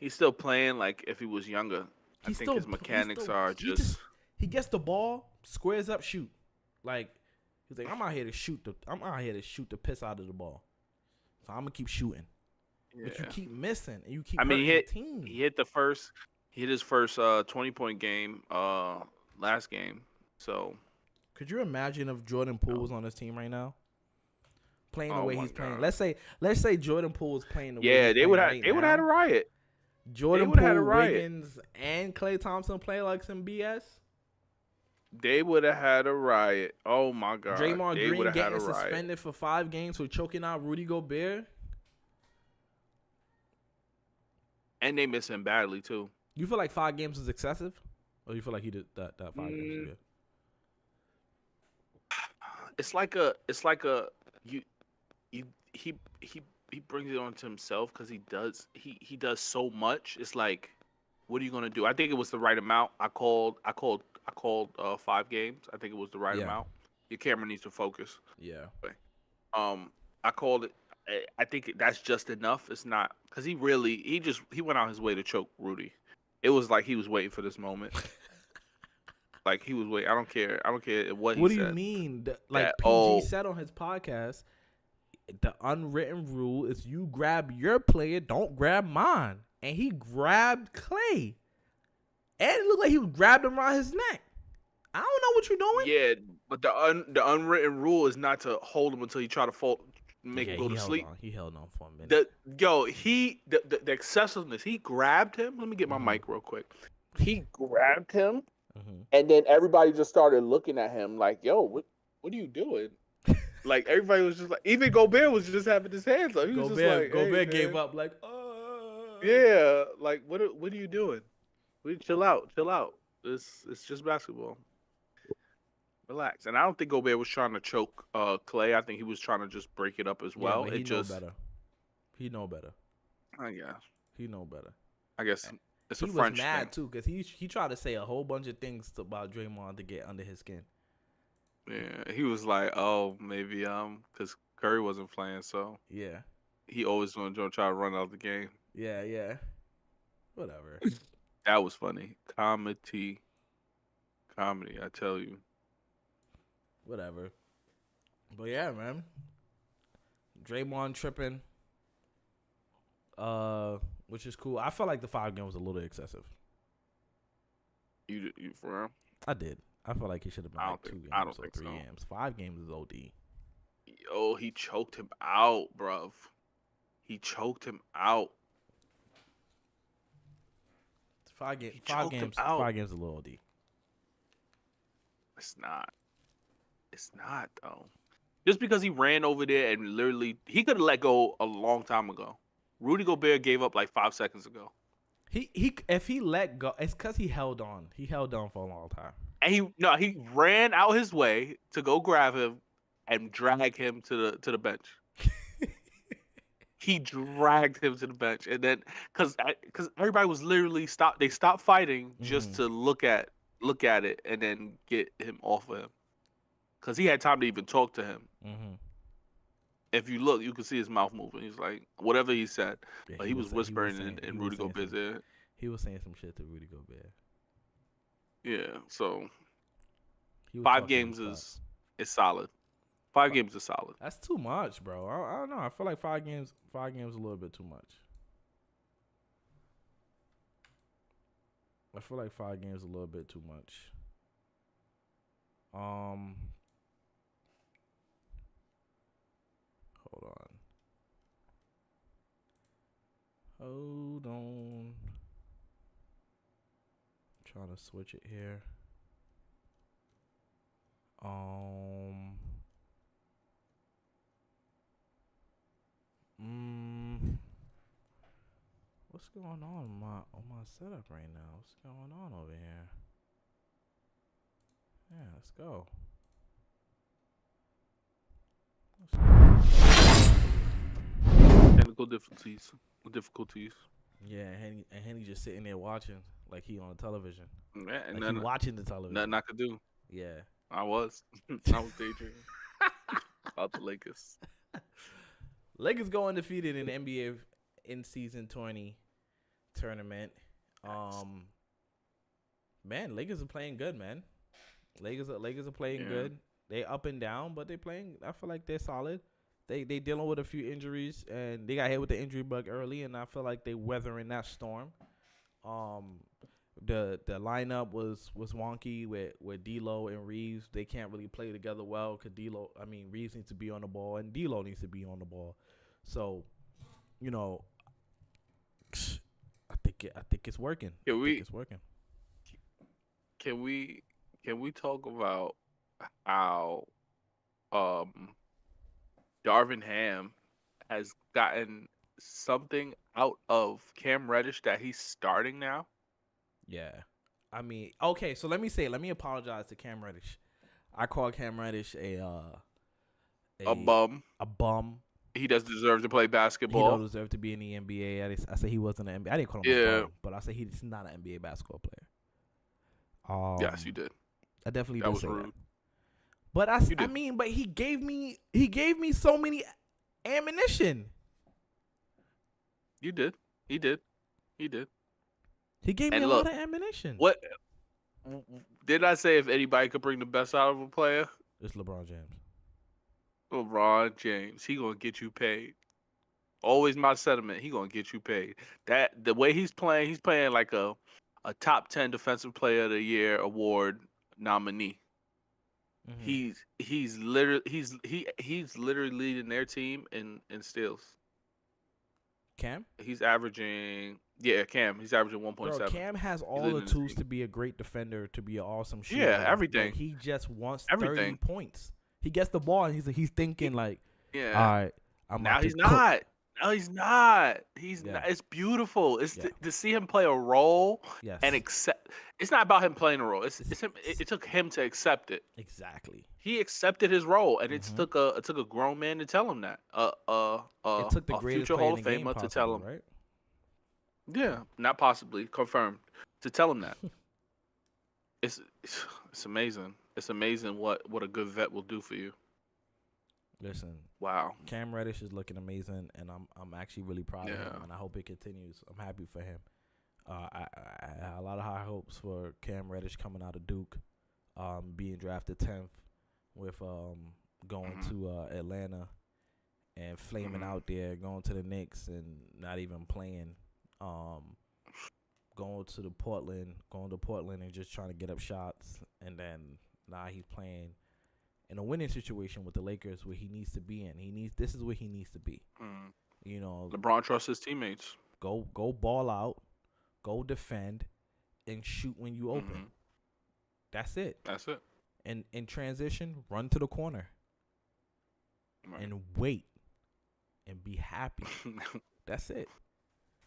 still playing like if he was younger. I think his mechanics are just. He gets the ball, squares up, shoot. Like he's like, I'm out here to shoot the piss out of the ball. So I'm gonna keep shooting. Yeah. But you keep missing and you keep hurting the team. He hit his first 20-point game last game. So could you imagine if Jordan Poole was on this team right now? Playing the way he's playing. Let's say Jordan Poole was playing the way he's playing right now. They would have had a riot. Jordan Poole, Wiggins, and Klay Thompson play like some BS. They would have had a riot. Oh my God. Draymond Green getting suspended for 5 games for choking out Rudy Gobert. And they miss him badly too. You feel like 5 games is excessive, or you feel like he did that 5 games is good? He brings it on to himself because he does so much. It's like, what are you gonna do? I think it was the right amount. I called 5 games. I think it was the right amount. Your camera needs to focus. Yeah. I called it. I think that's just enough. It's not because he went out his way to choke Rudy. It was like he was waiting for this moment. Like he was waiting. I don't care what he said. What do you mean? Like PG said on his podcast, the unwritten rule is you grab your player, don't grab mine. And he grabbed Klay. And it looked like he grabbed him around his neck. I don't know what you're doing. Yeah, but the unwritten rule is not to hold him until you try to make him go to sleep. He held on for a minute. The excessiveness. He grabbed him. Let me get my mic real quick. He grabbed him, and then everybody just started looking at him like, "Yo, what are you doing?" Like everybody was just like, even Gobert was just having his hands up. He was just like, Gobert gave up like, yeah, like what are you doing? Chill out. It's just basketball. Relax. And I don't think Gobert was trying to choke Klay. I think he was trying to just break it up as well. Yeah, He know better. I guess. He know better. I guess it's a French thing. He was mad too because he tried to say a whole bunch of things about Draymond to get under his skin. Yeah, he was like, oh, maybe because Curry wasn't playing, so yeah, he always want to try to run out the game. Yeah. Whatever. That was funny. Comedy, I tell you. Whatever. But yeah, man. Draymond tripping. Which is cool. I felt like the 5 game was a little excessive. You for real? I did. I felt like he should have been 2 games or 3 games. 5 games is OD. Yo, he choked him out, bruv. He choked him out. 5 games. 5 games is a little OD. It's not though. Just because he ran over there and literally he could have let go a long time ago. Rudy Gobert gave up like 5 seconds ago. If he let go, it's because he held on. He held on for a long time. And he ran out his way to go grab him and drag him to the bench. He dragged him to the bench, and then because everybody was literally stopped. They stopped fighting just to look at it and then get him off of him. Because he had time to even talk to him. If you look, you can see his mouth moving. He's like, whatever he said. Yeah, but he was whispering in Rudy Gobert's ear. He was saying some shit to Rudy Gobert. Yeah, so 5 games is solid. 5 games is solid. That's too much, bro. I don't know. I feel like 5 games is a little bit too much. I feel like 5 games is a little bit too much. Hold on. I'm trying to switch it here. What's going on my setup right now? What's going on over here? Yeah, let's go. Technical difficulties. Yeah, and Henny just sitting there watching like he on television. Yeah, and like he watching the television. Nothing I could do. Yeah. I was daydreaming about the Lakers. Lakers go undefeated in the NBA in season 20 tournament. Man, Lakers are playing good, man. Lakers are playing good. They up and down, but they playing. I feel like they're solid. They dealing with a few injuries, and they got hit with the injury bug early, and I feel like they weathering that storm. The lineup was wonky with D'Lo and Reeves. They can't really play together well because Reeves needs to be on the ball and D'Lo needs to be on the ball. So, I think it's working. It's working. Can we talk about how Darvin Ham has gotten something out of Cam Reddish that he's starting now? Yeah. Okay, so let me apologize to Cam Reddish. I call Cam Reddish a bum. A bum. He doesn't deserve to play basketball. He don't deserve to be in the NBA. I said he wasn't an NBA. I didn't call him a bum, but I said he's not an NBA basketball player. Yes, you did. I definitely that did was say rude. that. But but he gave me so many ammunition. You did. He did. He gave me a lot of ammunition. What did I say? If anybody could bring the best out of a player, it's LeBron James. LeBron James. He gonna get you paid. Always my sentiment. He gonna get you paid. That the way he's playing like a top 10 defensive player of the year award nominee. Mm-hmm. He's literally leading their team in steals. Cam? He's averaging Cam. He's averaging 1.7. Cam has all the tools to be a great defender, to be an awesome shooter. Yeah, everything. Like, he just wants 30 points. He gets the ball and he's thinking like, all right, he's not. No, he's not. He's not. It's beautiful. It's to see him play a role and accept. It's not about him playing a role. It's him. It took him to accept it. Exactly. He accepted his role, and it took a grown man to tell him that. It took the greatest future Hall of Famer Famer to tell him. Right? Yeah, not possibly confirmed to tell him that. It's amazing. It's amazing what a good vet will do for you. Listen, wow. Cam Reddish is looking amazing, and I'm actually really proud of him, and I hope it continues. I'm happy for him. I have a lot of high hopes for Cam Reddish coming out of Duke, being drafted 10th, with going to Atlanta and flaming out there, going to the Knicks and not even playing, going to Portland and just trying to get up shots, and then now he's playing in a winning situation with the Lakers where he needs to be in. This is where he needs to be. LeBron trusts his teammates. Go ball out, go defend, and shoot when you open. That's it. And in transition, run to the corner and wait and be happy. That's it.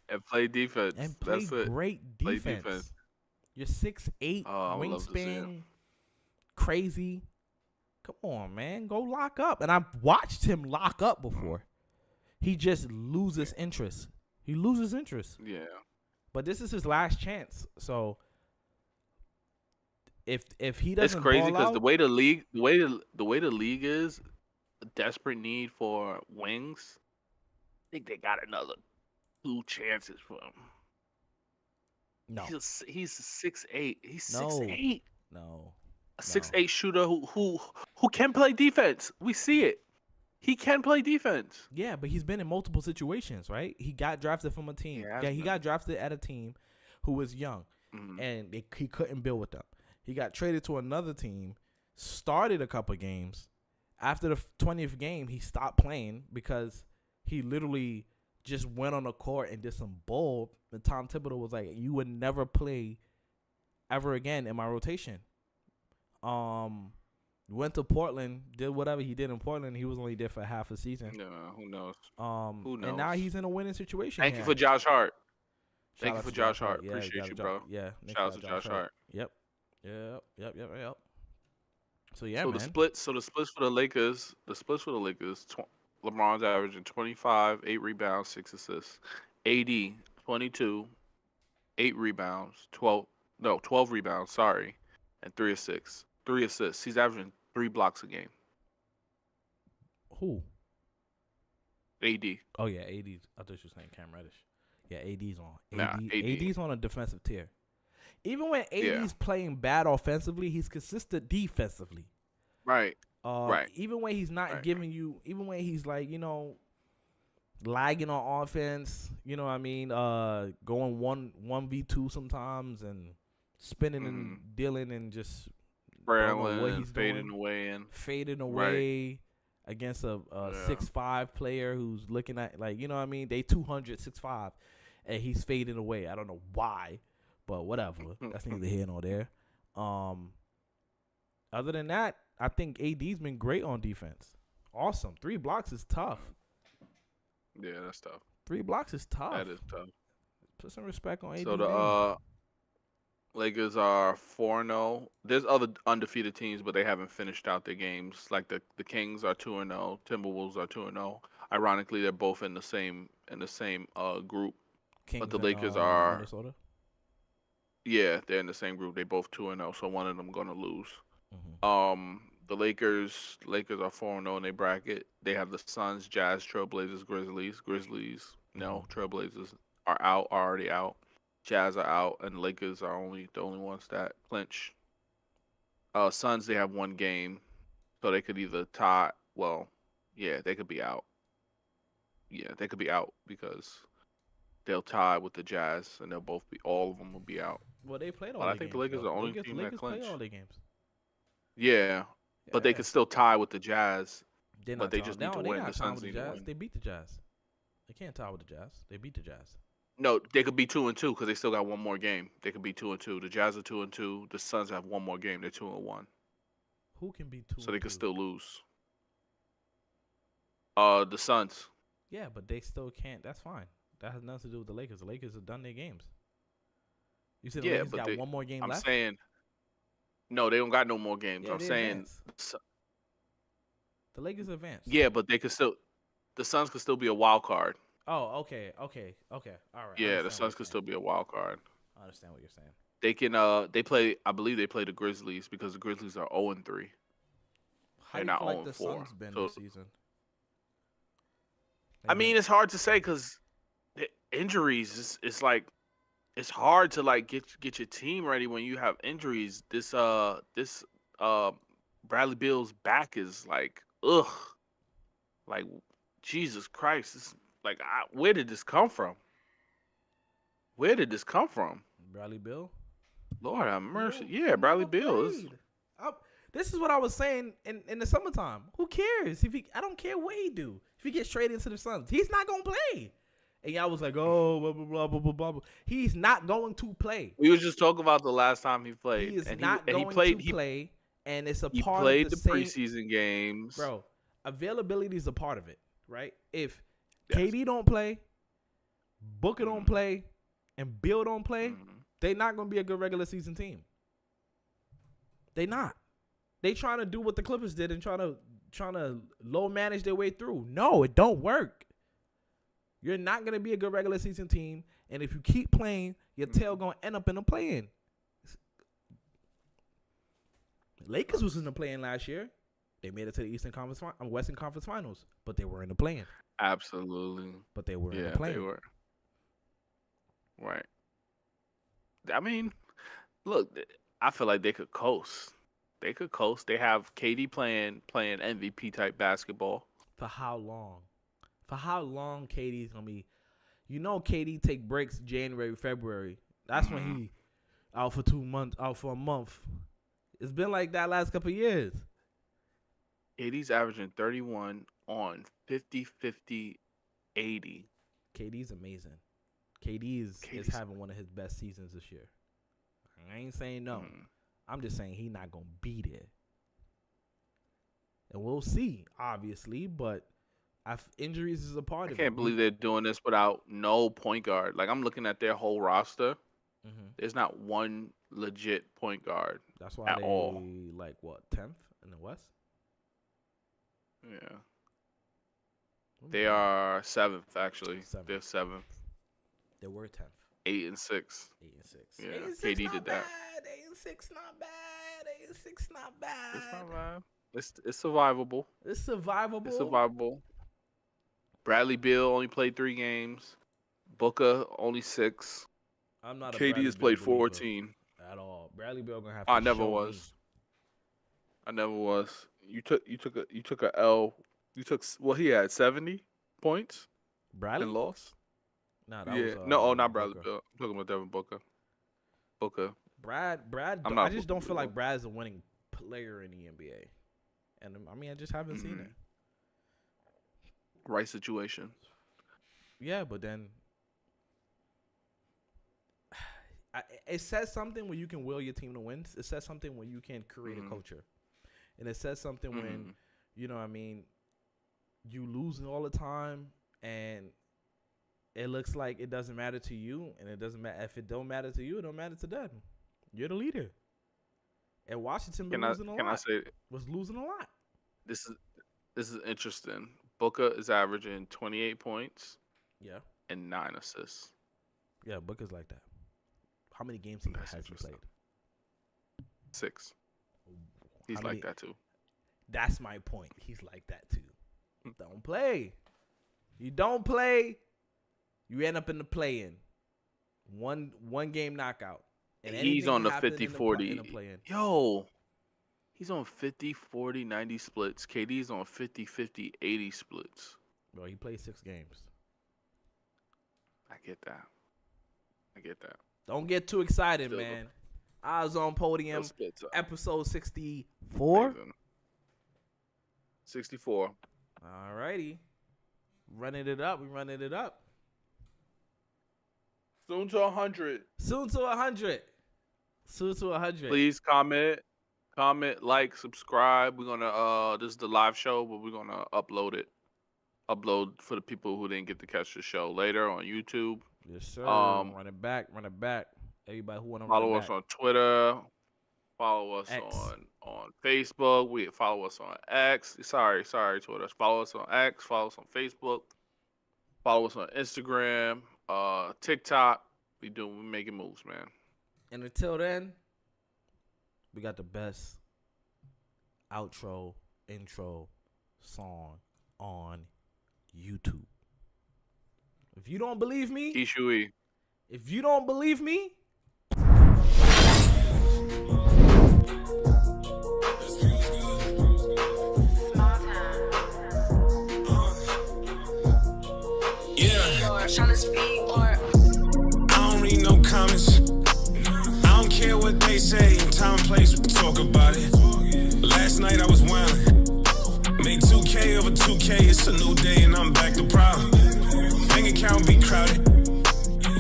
And play defense. And play That's it. Great defense. Play defense. You're 6'8", wingspan, crazy. Come on, man. Go lock up. And I've watched him lock up before. He just loses interest. He loses interest. Yeah. But this is his last chance. So if he doesn't, it's crazy because the way the league is, a desperate need for wings. I think they got another 2 chances for him. No. He's 6'8". He's 6'8". No. A 6'8" shooter who can play defense. We see it. He can play defense. Yeah, but he's been in multiple situations, right? He got drafted from a team. He got drafted at a team who was young, and he couldn't build with them. He got traded to another team, started a couple games. after the 20th game, he stopped playing because he literally just went on the court and did some bull. And Tom Thibodeau was like, "You would never play ever again in my rotation." Went to Portland, did whatever he did in Portland. He was only there for half a season. No, who knows? Who knows? And now he's in a winning situation. Thank you for Josh Hart. Thank you for Josh Hart. Yeah, Appreciate you, bro. Yeah. Shout out to Josh Hart. Yep. So yeah, man. The splits for the Lakers. LeBron's averaging 25, 8 rebounds, 6 assists. AD 22, 8 rebounds, 12 rebounds, sorry, and 3 assists. 3 assists. He's averaging 3 blocks a game. Who? AD. Oh yeah, AD. I thought you were saying Cam Reddish. Yeah, AD's on. AD. AD's on a defensive tier. Even when AD's playing bad offensively, he's consistent defensively. Right. Even when he's not giving you, even when he's like, lagging on offense, you know what I mean? Going 1v2 sometimes and spinning and dealing and just what he's fading away against a 6'5" player who's looking at, like, you know what I mean? They 200, 6'5", and he's fading away. I don't know why, but whatever. That's neither here nor there. Other than that, I think AD's been great on defense. Awesome. 3 blocks is tough. Yeah, that's tough. 3 blocks is tough. That is tough. Put some respect on AD. So the Lakers are 4-0. There's other undefeated teams, but they haven't finished out their games. Like the Kings are 2-0. Timberwolves are 2-0. Ironically, they're both in the same group. Kings but the Lakers are Minnesota? Yeah, they're in the same group. They both 2-0, so one of them gonna lose. Mm-hmm. The Lakers are 4-0 in their bracket. They have the Suns, Jazz, Trailblazers, Grizzlies. No, Trailblazers are already out. Jazz are out, and the Lakers are the only ones that clinch. Suns, they have 1 game, so they could either tie. Well, yeah, they could be out. Yeah, they could be out because they'll tie with the Jazz, and all of them will be out. Well, they played all. But their I think games, the Lakers are the only Lakers, team Lakers that clinch. play all their games. Yeah, but they could still tie with the Jazz. But they just need to win. The Suns need to win. They beat the Jazz. They can't tie with the Jazz. They beat the Jazz. No, they could be 2-2 because they still got 1 more game. They could be 2-2. The Jazz are 2-2. The Suns have 1 more game. They're 2-1. Who can be 2? So they could still lose. The Suns. Yeah, but they still can't. That's fine. That has nothing to do with the Lakers. The Lakers have done their games. You said the Lakers got 1 more game left? I'm saying, no, they don't got no more games. Yeah, I'm saying the Lakers advanced. Yeah, but they could still. The Suns could still be a wild card. Oh, okay. All right. Yeah, the Suns could still be a wild card. I understand what you're saying. They can. They play. I believe they play the Grizzlies because the Grizzlies are 0-3. How do you feel like the Suns been this season? I mean, it's hard to say because the injuries. It's like it's hard to like get your team ready when you have injuries. This Bradley Beal's back is like like Jesus Christ. It's like where did this come from? Bradley Beal? Lord have mercy. Yeah, Bradley Beal is. This is what I was saying in the summertime. Who cares? I don't care what he do. If he gets straight into the Suns, he's not gonna play. And y'all was like, oh, blah blah blah blah blah blah. He's not going to play. We was just talking about the last time he played. He is not going to play, and it's a part of the He played the preseason games. Bro, availability is a part of it, right? If KD don't play, Booker don't play, and Bill don't play, they're not gonna be a good regular season team. They not. They trying to do what the Clippers did and trying to low manage their way through. No, it don't work. You're not gonna be a good regular season team, and if you keep playing, your tail gonna end up in the play-in. Lakers was in the play-in last year. They made it to the Western Conference Finals, but they were in the play-in. Absolutely. But they were in the play-in. They were. Right. I mean, look, I feel like they could coast. They could coast. They have KD playing MVP type basketball. For how long? For how long KD's gonna be? You know, KD take breaks January, February. That's when he out for 2 months, out for a month. It's been like that last couple of years. KD's averaging 31 on 50, 50, 80. KD's amazing. KD's is having one of his best seasons this year. I ain't saying no. I'm just saying he's not going to be there. And we'll see, obviously, but injuries is a part of it. I can't believe they're doing this without no point guard. Like, I'm looking at their whole roster. There's not one legit point guard. That's why they like what, 10th in the West? Yeah. They are 7th actually. 7th. They're 7th. They were 10th. 8 and 6. 8 and 6. Yeah, 8 and 6 KD did that. 8 and 6 not bad. 8 and 6 not bad. It's not bad. It's survivable. It's survivable. It's survivable. Bradley Beal only played 3 games. Booker only 6. I'm not. KD has played 14 at all. Bradley Beal gonna have. To I never was. Me. I never was. You took a L. You took he had 70 points. Bradley and lost. Nah, that was, not Bradley Beal. I'm talking about Devin Booker. Brad. I just don't feel like Brad's a winning player in the NBA, and I mean I just haven't seen it. Right situation. Yeah, but then it says something when you can will your team to win. It says something when you can create a culture, and it says something when you know what I mean you losing all the time, and it looks like it doesn't matter to you, and it doesn't matter if it don't matter to you. It don't matter to them. You're the leader. And Washington was losing a lot. This is interesting. Booker is averaging 28 points. Yeah. And 9 assists. Yeah, Booker's like that. How many games has he played? 6. He's like that too. That's my point. He's like that too. Don't play. You don't play. You end up in the play-in. One game knockout. And he's on the 50-40. Yo, he's on 50-40-90 splits. KD's on 50-50-80 splits. Bro, he played 6 games. I get that. Don't get too excited, man. Eyesonpodium, episode 64. 64. All righty. Running it up. We're running it up. Soon to 100. Soon to 100. Please comment, like, subscribe. We're gonna this is the live show, but we're gonna upload for the people who didn't get to catch the show later on YouTube. Yes, sir. Run it back. Everybody who wanna follow us on Twitter. Follow us on Facebook. Follow us on X. Sorry, Twitter. Follow us on X. Follow us on Facebook. Follow us on Instagram. TikTok. We're making moves, man. And until then, we got the best outro, intro song on YouTube. If you don't believe me, Ishui. If you don't believe me, I don't read no comments. I don't care what they say. Time and place, we talk about it. Last night I was wildin'. Made 2K over 2K. It's a new day and I'm back to problem. Bank account be crowded.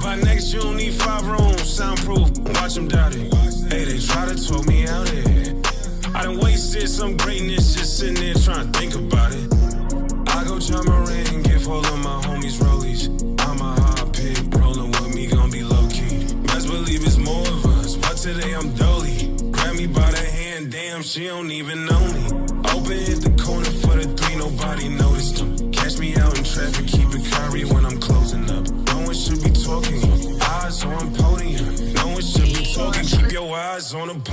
By next June, need 5 rooms, soundproof. Watch them doubt it. Hey, they try to talk me out here. I done wasted some greatness just sitting there trying to think about it. I go jump a ring, give all of my homies rollies. I'm a hot pick, rolling with me, gon' be low key. Best believe it's more of us, but today I'm dolly. Grab me by the hand, damn, she don't even know me. Open hit the corner for the 3, nobody noticed them. Catch me out in traffic, keep it Kyrie when I'm closing up. No one should be talking, eyes on podium. No one should be talking, keep your eyes on the